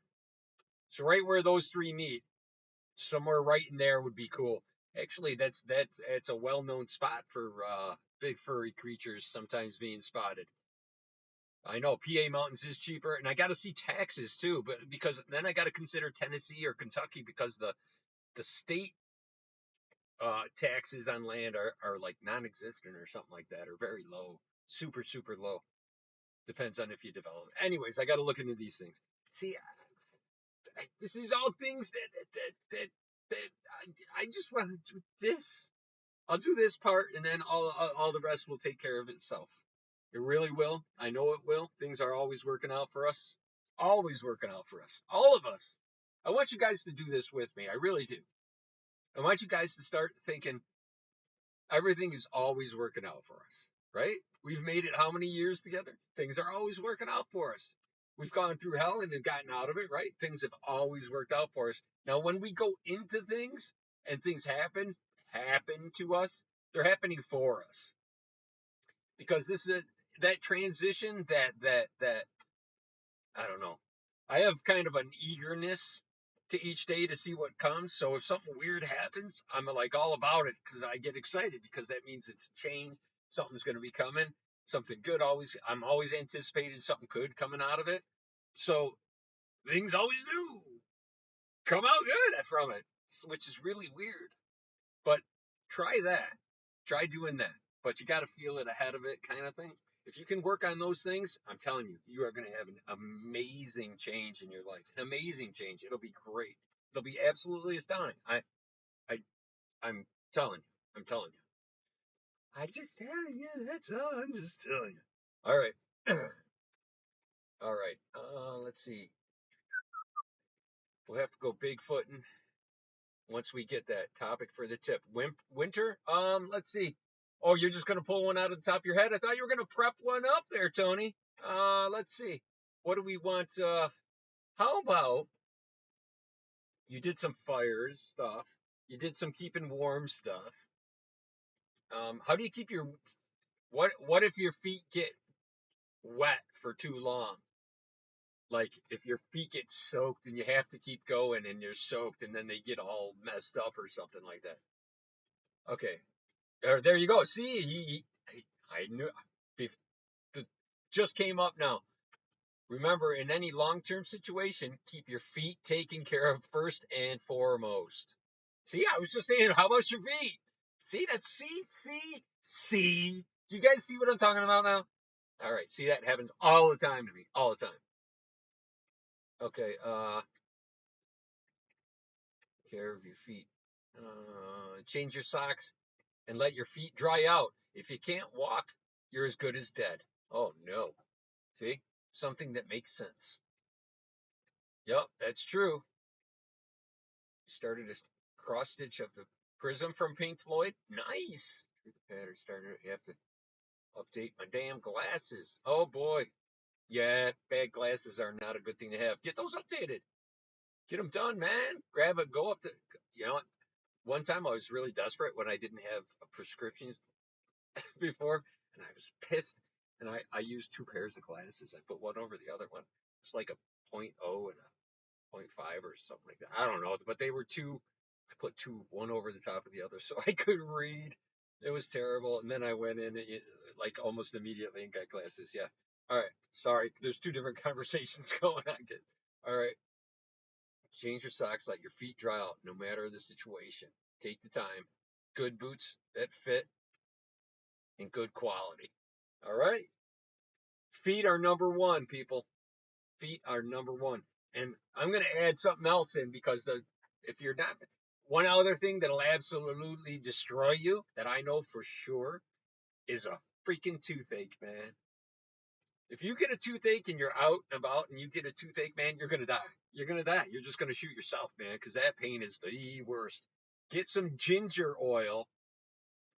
So right where those three meet, somewhere right in there would be cool. Actually, that's it's a well-known spot for big furry creatures sometimes being spotted. I know PA mountains is cheaper, and I got to see taxes too, but because then I got to consider Tennessee or Kentucky because the state taxes on land are like non-existent or something like that, or very low, super low. Depends on if you develop. Anyways, I got to look into these things. See, this is all things that I just want to do this. I'll do this part, and then all the rest will take care of itself. It really will. I know it will. Things are always working out for us. Always working out for us. All of us. I want you guys to do this with me. I really do. I want you guys to start thinking everything is always working out for us, right? We've made it how many years together? Things are always working out for us. We've gone through hell and have gotten out of it, right? Things have always worked out for us. Now, when we go into things and things happen to us, they're happening for us because this is that transition that I don't know. I have kind of an eagerness to each day to see what comes. So if something weird happens, I'm like all about it because I get excited because that means it's change. Something's going to be coming. Something good always. I'm always anticipating something good coming out of it. So things always do come out good from it, which is really weird. But try that. Try doing that. But you got to feel it ahead of it, kind of thing. If you can work on those things, I'm telling you, you are going to have an amazing change in your life. An amazing change. It'll be great. It'll be absolutely astounding. I, I'm telling you. I'm telling you. I just telling you. That's all. I'm just telling you. All right. All right. Let's see. We'll have to go Bigfooting once we get that topic for the tip. Winter? Let's see. Oh, you're just gonna pull one out of the top of your head? I thought you were gonna prep one up there, Tony. Let's see. What do we want? How about you did some fires stuff? You did some keeping warm stuff. How do you keep your what if your feet get wet for too long? Like if your feet get soaked and you have to keep going and you're soaked and then they get all messed up or something like that. Okay, there you go. See, I knew it just came up now. Remember, in any long-term situation, keep your feet taken care of first and foremost. See, I was just saying, how about your feet? See, see. You guys see what I'm talking about now? All right, see, that happens all the time to me, all the time. Okay, care of your feet. Change your socks and let your feet dry out. If you can't walk, you're as good as dead. Oh no. See? Something that makes sense. Yep, that's true. Started a cross stitch of the prism from Pink Floyd. Nice. The pattern started. You have to update my damn glasses. Oh boy. Yeah, bad glasses are not a good thing to have. Get those updated. Get them done, man. Grab it. Go up to. You know what? One time I was really desperate when I didn't have prescriptions before, and I was pissed. And I used two pairs of glasses. I put one over the other one. It's like a .0 and a .5 or something like that. I don't know, but they were two. I put two, one over the top of the other, so I could read. It was terrible. And then I went in like almost immediately and got glasses. Yeah. All right. Sorry. There's two different conversations going on. All right. Change your socks. Let your feet dry out, no matter the situation. Take the time. Good boots that fit. and good quality. All right? Feet are number one, people. Feet are number one. And I'm going to add something else in because if you're not, one other thing that'll absolutely destroy you that I know for sure is a freaking toothache, man. If you get a toothache and you're out and about and you get a toothache, man, you're going to die. You're going to die. You're just going to shoot yourself, man, because that pain is the worst. Get some ginger oil,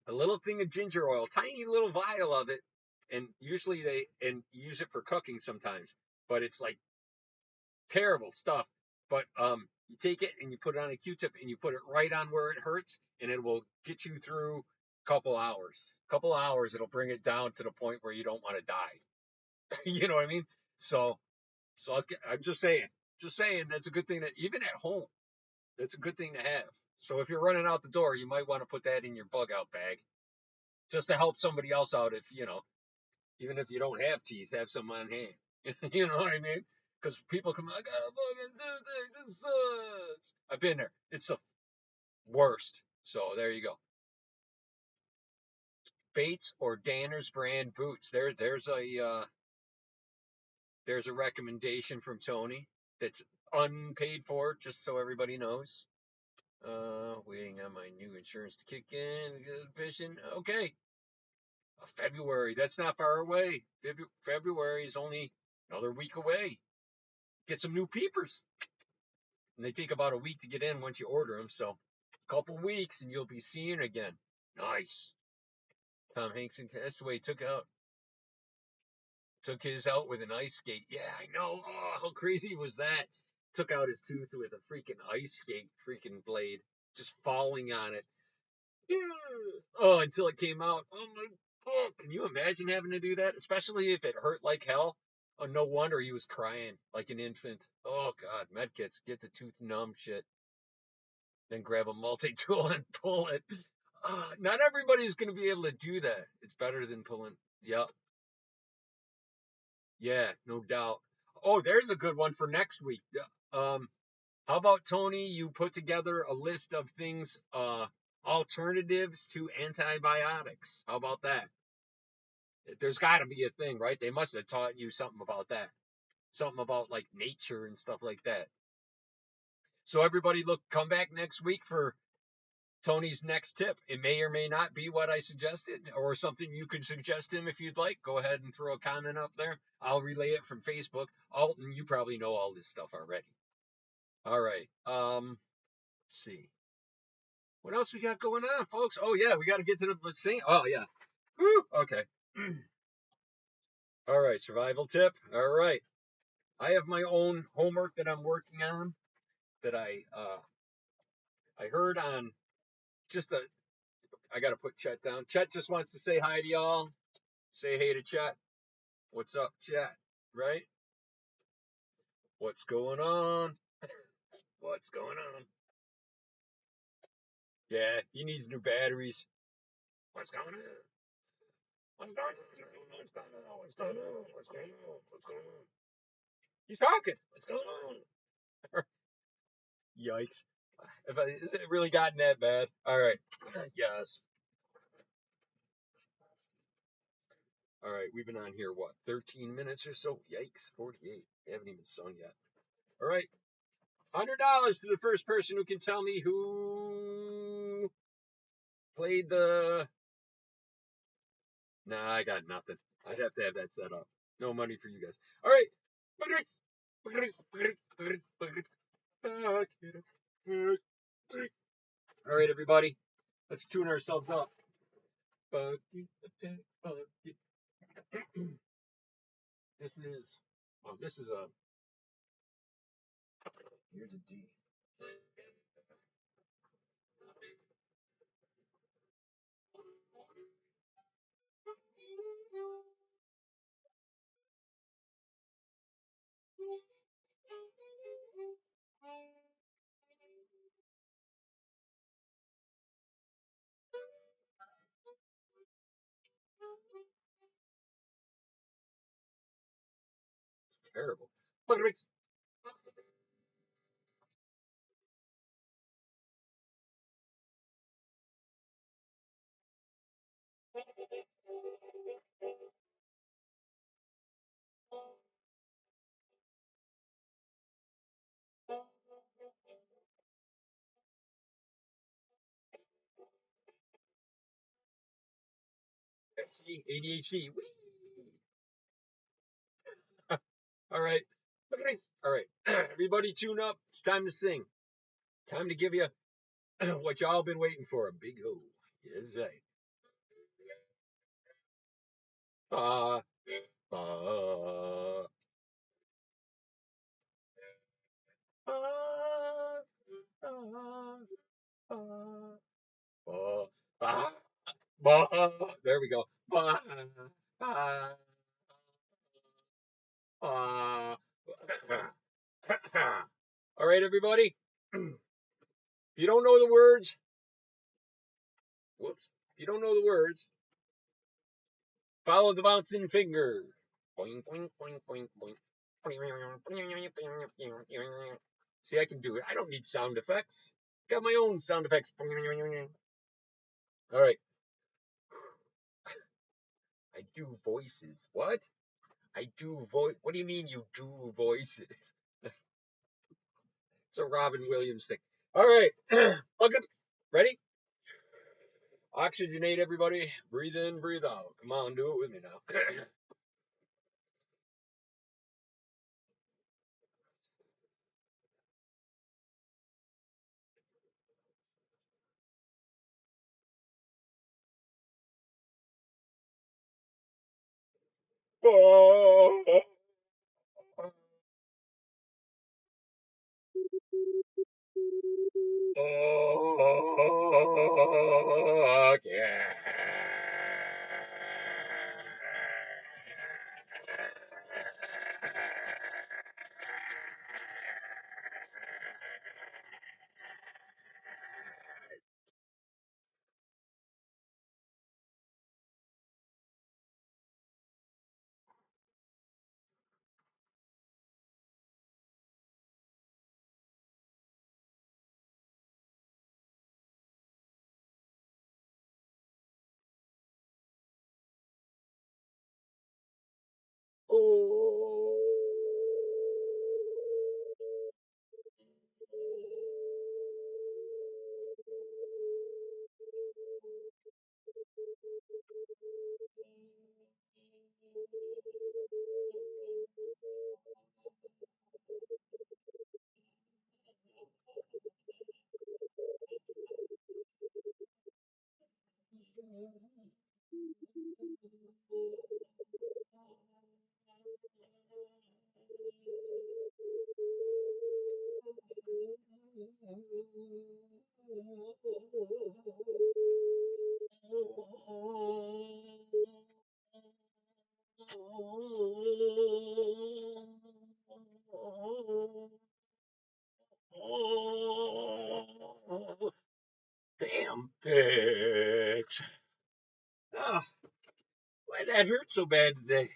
a little thing of ginger oil, tiny little vial of it. And usually and use it for cooking sometimes, but it's like terrible stuff. But you take it and you put it on a Q-tip and you put it right on where it hurts, and it will get you through a couple hours. Couple hours, it'll bring it down to the point where you don't want to die. You know what I mean? So, I'm just saying that's a good thing that even at home, that's a good thing to have. So if you're running out the door, you might want to put that in your bug out bag just to help somebody else out. If you know, even if you don't have teeth, have some on hand. You know what I mean? Because people come like, oh, fucking dude, this sucks. I've been there. It's the worst. So there you go. Bates or Danner's brand boots. There's a recommendation from Tony that's unpaid for, just so everybody knows. Waiting on my new insurance to kick in. Vision. Okay. February. That's not far away. February is only another week away. Get some new peepers. And they take about a week to get in once you order them. So a couple weeks and you'll be seeing again. Nice. Tom Hanks and Castaway took his out with an ice skate. Yeah, I know. Oh, how crazy was that? Took out his tooth with a freaking ice skate freaking blade, just falling on it. Yeah. Oh, until it came out. Oh my God. Can you imagine having to do that? Especially if it hurt like hell. Oh, no wonder he was crying like an infant. Oh God, medkits, get the tooth numb shit. Then grab a multi-tool and pull it. Not everybody's going to be able to do that. It's better than pulling. Yep. Yeah, no doubt. Oh, there's a good one for next week. How about Tony? You put together a list of things, alternatives to antibiotics. How about that? There's got to be a thing, right? They must have taught you something about that, something about like nature and stuff like that. So everybody, come back next week for Tony's next tip. It may or may not be what I suggested or something you could suggest him if you'd like. Go ahead and throw a comment up there. I'll relay it from Facebook. Alton, you probably know all this stuff already. All right. Let's see. What else we got going on, folks? Oh yeah, we got to get to the sing. Oh yeah. Woo. Okay. All right, survival tip. All right. I have my own homework that I'm working on that I heard on just a I got to put Chet down. Chet just wants to say hi to y'all. Say hey to Chet. What's up, Chet? Right? What's going on? What's going on? Yeah, he needs new batteries. What's going on? What's going on? What's going on? What's going on? What's going on? What's going on? He's talking. What's going on? Yikes. Has it really gotten that bad? All right. Yes. All right. We've been on here, what, 13 minutes or so? Yikes. 48. I haven't even sung yet. All right. $100 to the first person who can tell me who played the. Nah, I got nothing. I'd have to have that set up. No money for you guys. All right. All right, everybody. Let's tune ourselves up. This is. Oh, this is a. Here's a D. It's terrible. See, ADHD. Whee! All right. Look at this. All right. Everybody tune up. It's time to sing. Time to give you what y'all been waiting for. A big ho. Yes, right. Ba, ba, ba, ba, ba, ba, ba, ba. There we go. Ba, ba, ba. All right, everybody. If you don't know the words, whoops. If you don't know the words, follow the bouncing finger. Boing, boing, boing, boing, boing. See, I can do it. I don't need sound effects. Got my own sound effects. All right. I do voices. What? I do voice. What do you mean you do voices? It's a Robin Williams thing. All right. Okay. Ready? Oxygenate, everybody. Breathe in, breathe out. Come on, do it with me now. Oh, yeah. Oh. Damn pigs. Oh, why that hurt so bad today?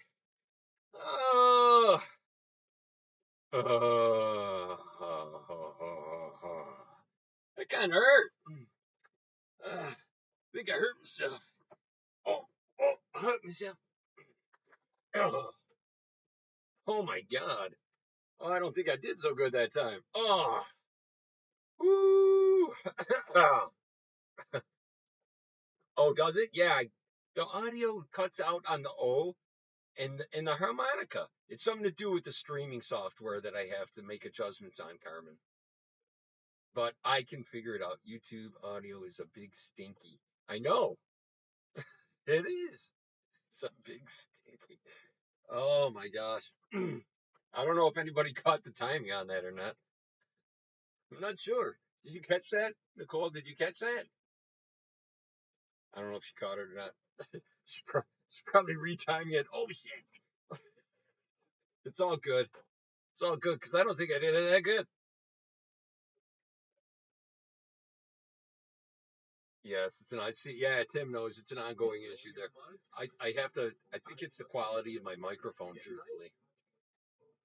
Oh. That kind of hurt. I think I hurt myself. Oh, I hurt myself. Oh, oh my God. Oh, I don't think I did so good that time. Oh, woo. Oh, does it? Yeah. The audio cuts out on the O and the harmonica. It's something to do with the streaming software that I have to make adjustments on, Carmen. But I can figure it out. YouTube audio is a big stinky. I know. It is. It's a big stinky. Oh my gosh. I don't know if anybody caught the timing on that or not. I'm not sure. Did you catch that? Nicole, did you catch that? I don't know if she caught it or not. She's probably retiming it. Oh shit. It's all good. It's all good because I don't think I did it that good. Yes, it's an I see. Yeah, Tim knows it's an ongoing issue there. I have to. I think it's the quality of my microphone, truthfully,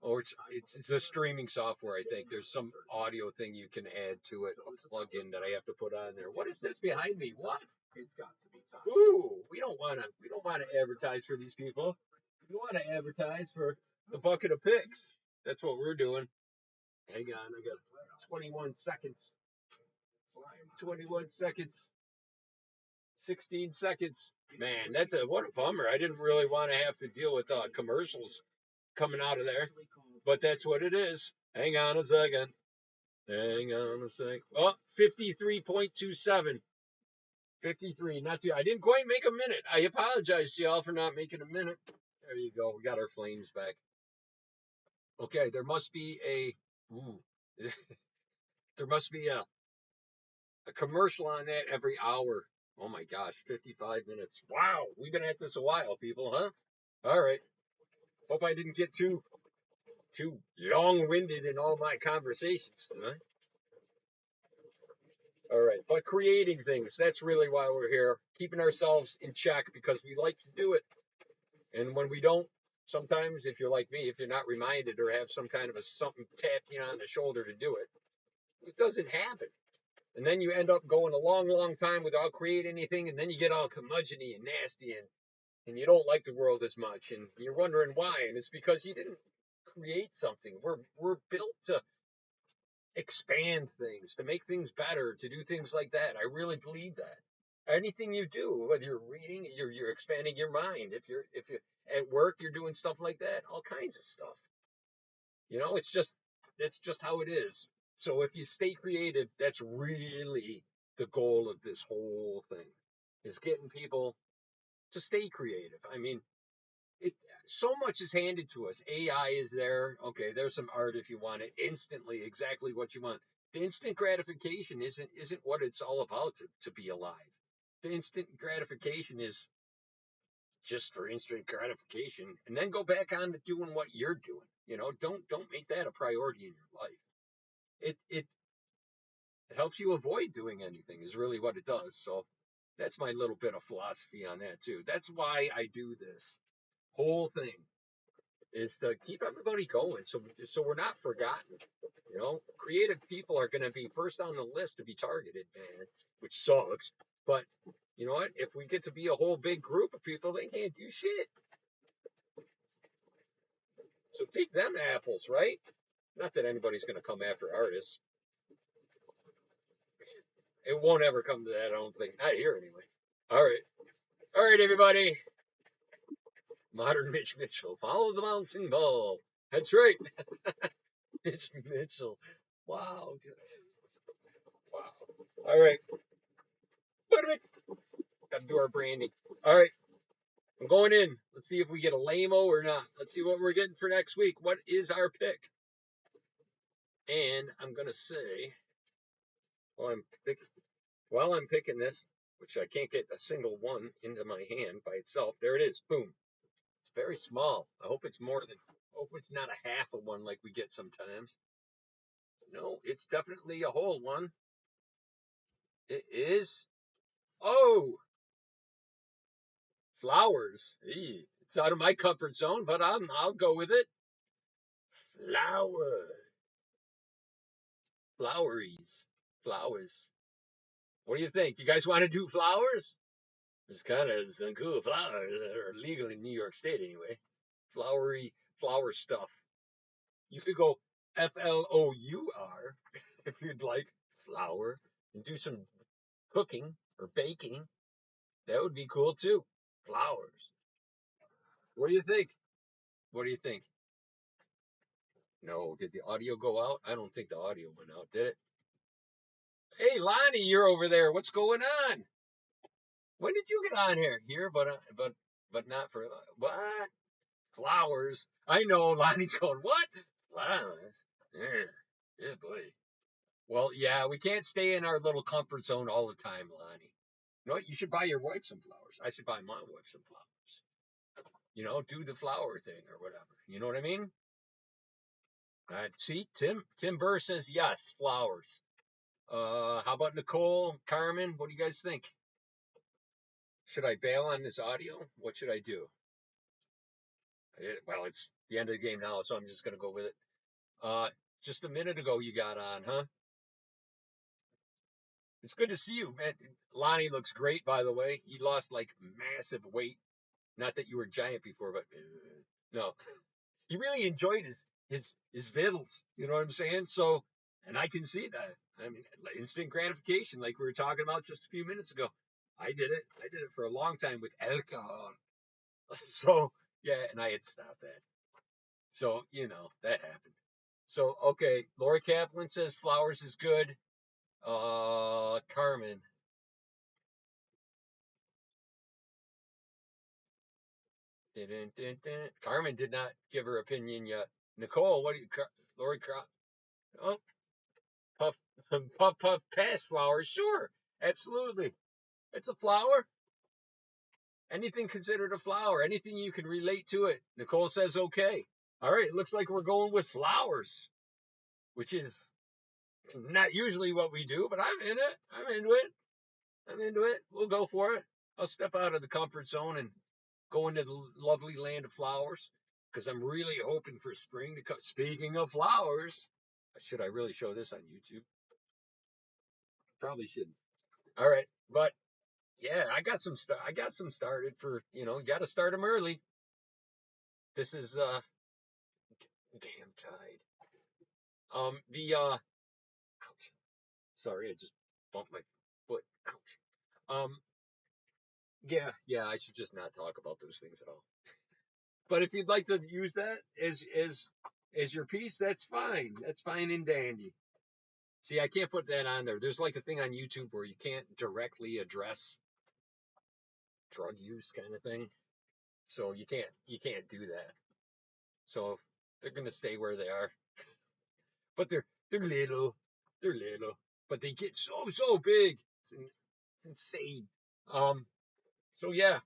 or it's the streaming software. I think there's some audio thing you can add to it, a plug-in that I have to put on there. What is this behind me? What? It's got to be time. Ooh, we don't want to advertise for these people. We want to advertise for the bucket of picks. That's what we're doing. Hang on, I got 21 seconds. 21 seconds. 16 seconds. Man, what a bummer. I didn't really want to have to deal with commercials coming out of there, but that's what it is. Hang on a second. Hang on a sec. Oh, 53.27. 53, not too. I didn't quite make a minute. I apologize to y'all for not making a minute. There you go. We got our flames back. Okay, there must be ooh, there must be a commercial on that every hour. Oh my gosh, 55 minutes. Wow, we've been at this a while, people, huh? All right. Hope I didn't get too long-winded in all my conversations tonight. All right, but creating things, that's really why we're here. Keeping ourselves in check because we like to do it. And when we don't, sometimes if you're like me, if you're not reminded or have some kind of something tapped you on the shoulder to do it, it doesn't happen. And then you end up going a long, long time without creating anything, and then you get all curmudgeony and nasty, and you don't like the world as much, and you're wondering why, and it's because you didn't create something. We're built to expand things, to make things better, to do things like that. I really believe that. Anything you do, whether you're reading, you're expanding your mind. If you're at work, you're doing stuff like that, all kinds of stuff. It's just how it is. So if you stay creative, that's really the goal of this whole thing, is getting people to stay creative. I mean, it so much is handed to us. AI is there. Okay, there's some art if you want it instantly, exactly what you want. The instant gratification isn't what it's all about to be alive. The instant gratification is just for instant gratification, and then go back on to doing what you're doing. Don't make that a priority in your life. It helps you avoid doing anything is really what it does. So that's my little bit of philosophy on that too. That's why I do this whole thing, is to keep everybody going, so we're not forgotten. Creative people are going to be first on the list to be targeted, man, which sucks. But you know what? If we get to be a whole big group of people, they can't do shit. So take them apples, right? Not that anybody's going to come after artists. It won't ever come to that, I don't think. Not here, anyway. All right, everybody. Modern Mitch Mitchell. Follow the bouncing ball. That's right. Mitch Mitchell. Wow. Wow. All right. Got to do our branding. All right. I'm going in. Let's see if we get a lame-o or not. Let's see what we're getting for next week. What is our pick? And I'm going to say, while I'm picking this, which I can't get a single one into my hand by itself. There it is. Boom. It's very small. I hope it's hope it's not a half of one like we get sometimes. No, it's definitely a whole one. It is. Oh, flowers. Eee. It's out of my comfort zone, but I'll go with it. Flower. Floweries. Flowers. What do you think? You guys want to do flowers? There's kind of some cool flowers that are legal in New York State anyway. Flowery flower stuff. You could go FLOUR if you'd like, flour, and do some cooking or baking. That would be cool too. Flowers. What do you think? What do you think? No, did the audio go out? I don't think the audio went out, did it? Hey, Lonnie, you're over there. What's going on? When did you get on here? Here, but not for what? Flowers. I know. Lonnie's going, what? Flowers. Yeah, yeah, boy. Well, yeah, we can't stay in our little comfort zone all the time, Lonnie. You know what? You should buy your wife some flowers. I should buy my wife some flowers. Do the flower thing or whatever. You know what I mean? See, Tim Burr says yes, flowers. How about Nicole, Carmen? What do you guys think? Should I bail on this audio? What should I do? Well, it's the end of the game now, so I'm just gonna go with it. Just a minute ago you got on, huh? It's good to see you, man. Lonnie looks great, by the way. He lost like massive weight. Not that you were giant before, but no, he really enjoyed his vittles. You know what I'm saying? So, and I can see that. I mean, instant gratification, like we were talking about just a few minutes ago. I did it. I did it for a long time with alcohol. So yeah, and I had stopped that. So that happened. So okay, Lori Kaplan says flowers is good. Carmen. Carmen did not give her opinion yet. Nicole, what do you, Lori? Oh, puff, puff, puff, pass flowers. Sure, absolutely. It's a flower. Anything considered a flower. Anything you can relate to it. Nicole says okay. All right, it looks like we're going with flowers, which is not usually what we do, but I'm in it. I'm into it. I'm into it. We'll go for it. I'll step out of the comfort zone and go into the lovely land of flowers because I'm really hoping for spring to come. Speaking of flowers, should I really show this on YouTube? Probably shouldn't. All right, but yeah, I got some. I got some started for you got to start them early. This is damn tide. Ouch. Sorry, I just bumped my foot. Ouch. Yeah, I should just not talk about those things at all. But if you'd like to use that as your piece, that's fine. That's fine and dandy. See, I can't put that on there. There's like a thing on YouTube where you can't directly address drug use kind of thing. So you can't do that. So they're gonna stay where they are. But they're little. They're little. But they get so big. It's insane. Um so yeah,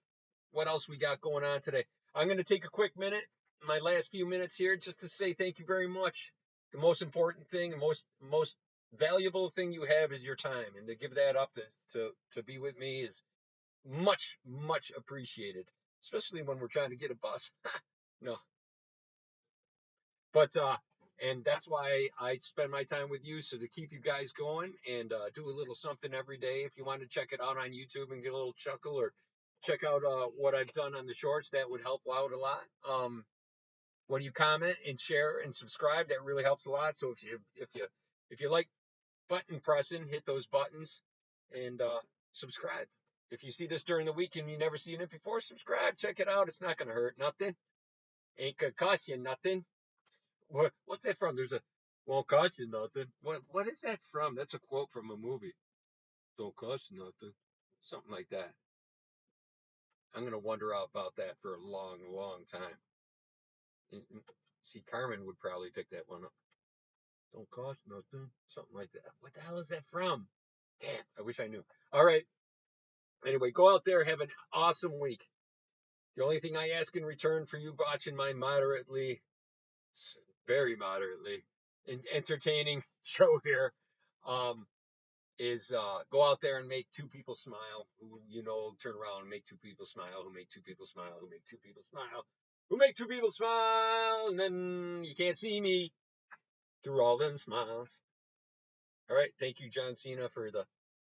what else we got going on today? I'm gonna take a quick minute, my last few minutes here, just to say thank you very much. The most important thing, the most valuable thing you have is your time, and to give that up to be with me is much appreciated, especially when we're trying to get a bus. No, but and that's why I spend my time with you, so to keep you guys going and do a little something every day. If you want to check it out on YouTube and get a little chuckle, or check out what I've done on the shorts, that would help out a lot. When you comment and share and subscribe, that really helps a lot. So if you like button pressing, hit those buttons and subscribe. If you see this during the week and you never seen it before, subscribe. Check it out. It's not gonna hurt nothing. Ain't gonna cost you nothing. What's that from? Won't cost you nothing. What is that from? That's a quote from a movie. Don't cost you nothing. Something like that. I'm gonna wonder about that for a long time. See, Carmen would probably pick that one up. Don't cost nothing. Something like that. What the hell is that from? Damn, I wish I knew. All right. Anyway, go out there, have an awesome week. The only thing I ask in return for you watching my very moderately entertaining show here, um, is go out there and make two people smile. Who turn around and make two people smile. Who make two people smile. Who make two people smile. Who make two people smile, and then you can't see me through all them smiles. All right, thank you, John Cena, for the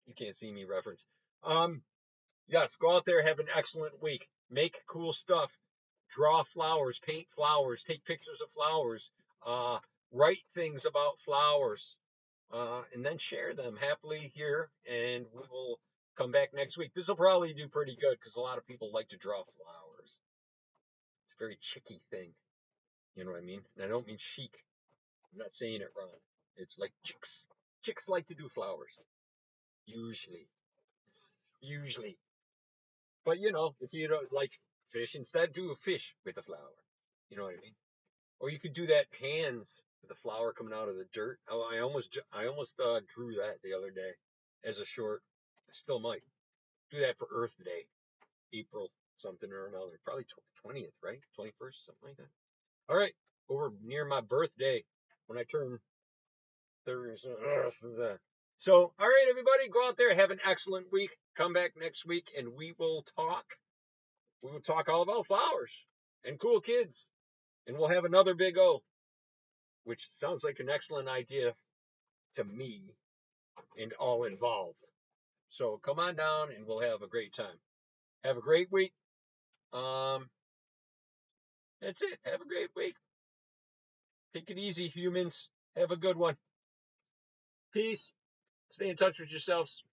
"you can't see me" reference. Yes, go out there, have an excellent week. Make cool stuff. Draw flowers, paint flowers, take pictures of flowers, uh, write things about flowers, and then share them happily here. And we will come back next week. This will probably do pretty good because a lot of people like to draw flowers. It's a very chicky thing. You know what I mean? And I don't mean chic. I'm not saying it wrong. It's like chicks. Chicks like to do flowers. Usually. Usually. But if you don't like fish, instead do a fish with a flower. You know what I mean? Or you could do that hands with a flower coming out of the dirt. Oh, I almost drew that the other day as a short. I still might do that for Earth Day, April something or another. Probably 20th, right? 21st, something like that. All right, over near my birthday when I turn 30. So, all right, everybody, go out there, have an excellent week. Come back next week, and we will talk. We will talk all about flowers and cool kids, and we'll have another Big O, which sounds like an excellent idea to me and all involved. So come on down, and we'll have a great time. Have a great week. Um, that's it. Have a great week. Take it easy, humans. Have a good one. Peace. Stay in touch with yourselves.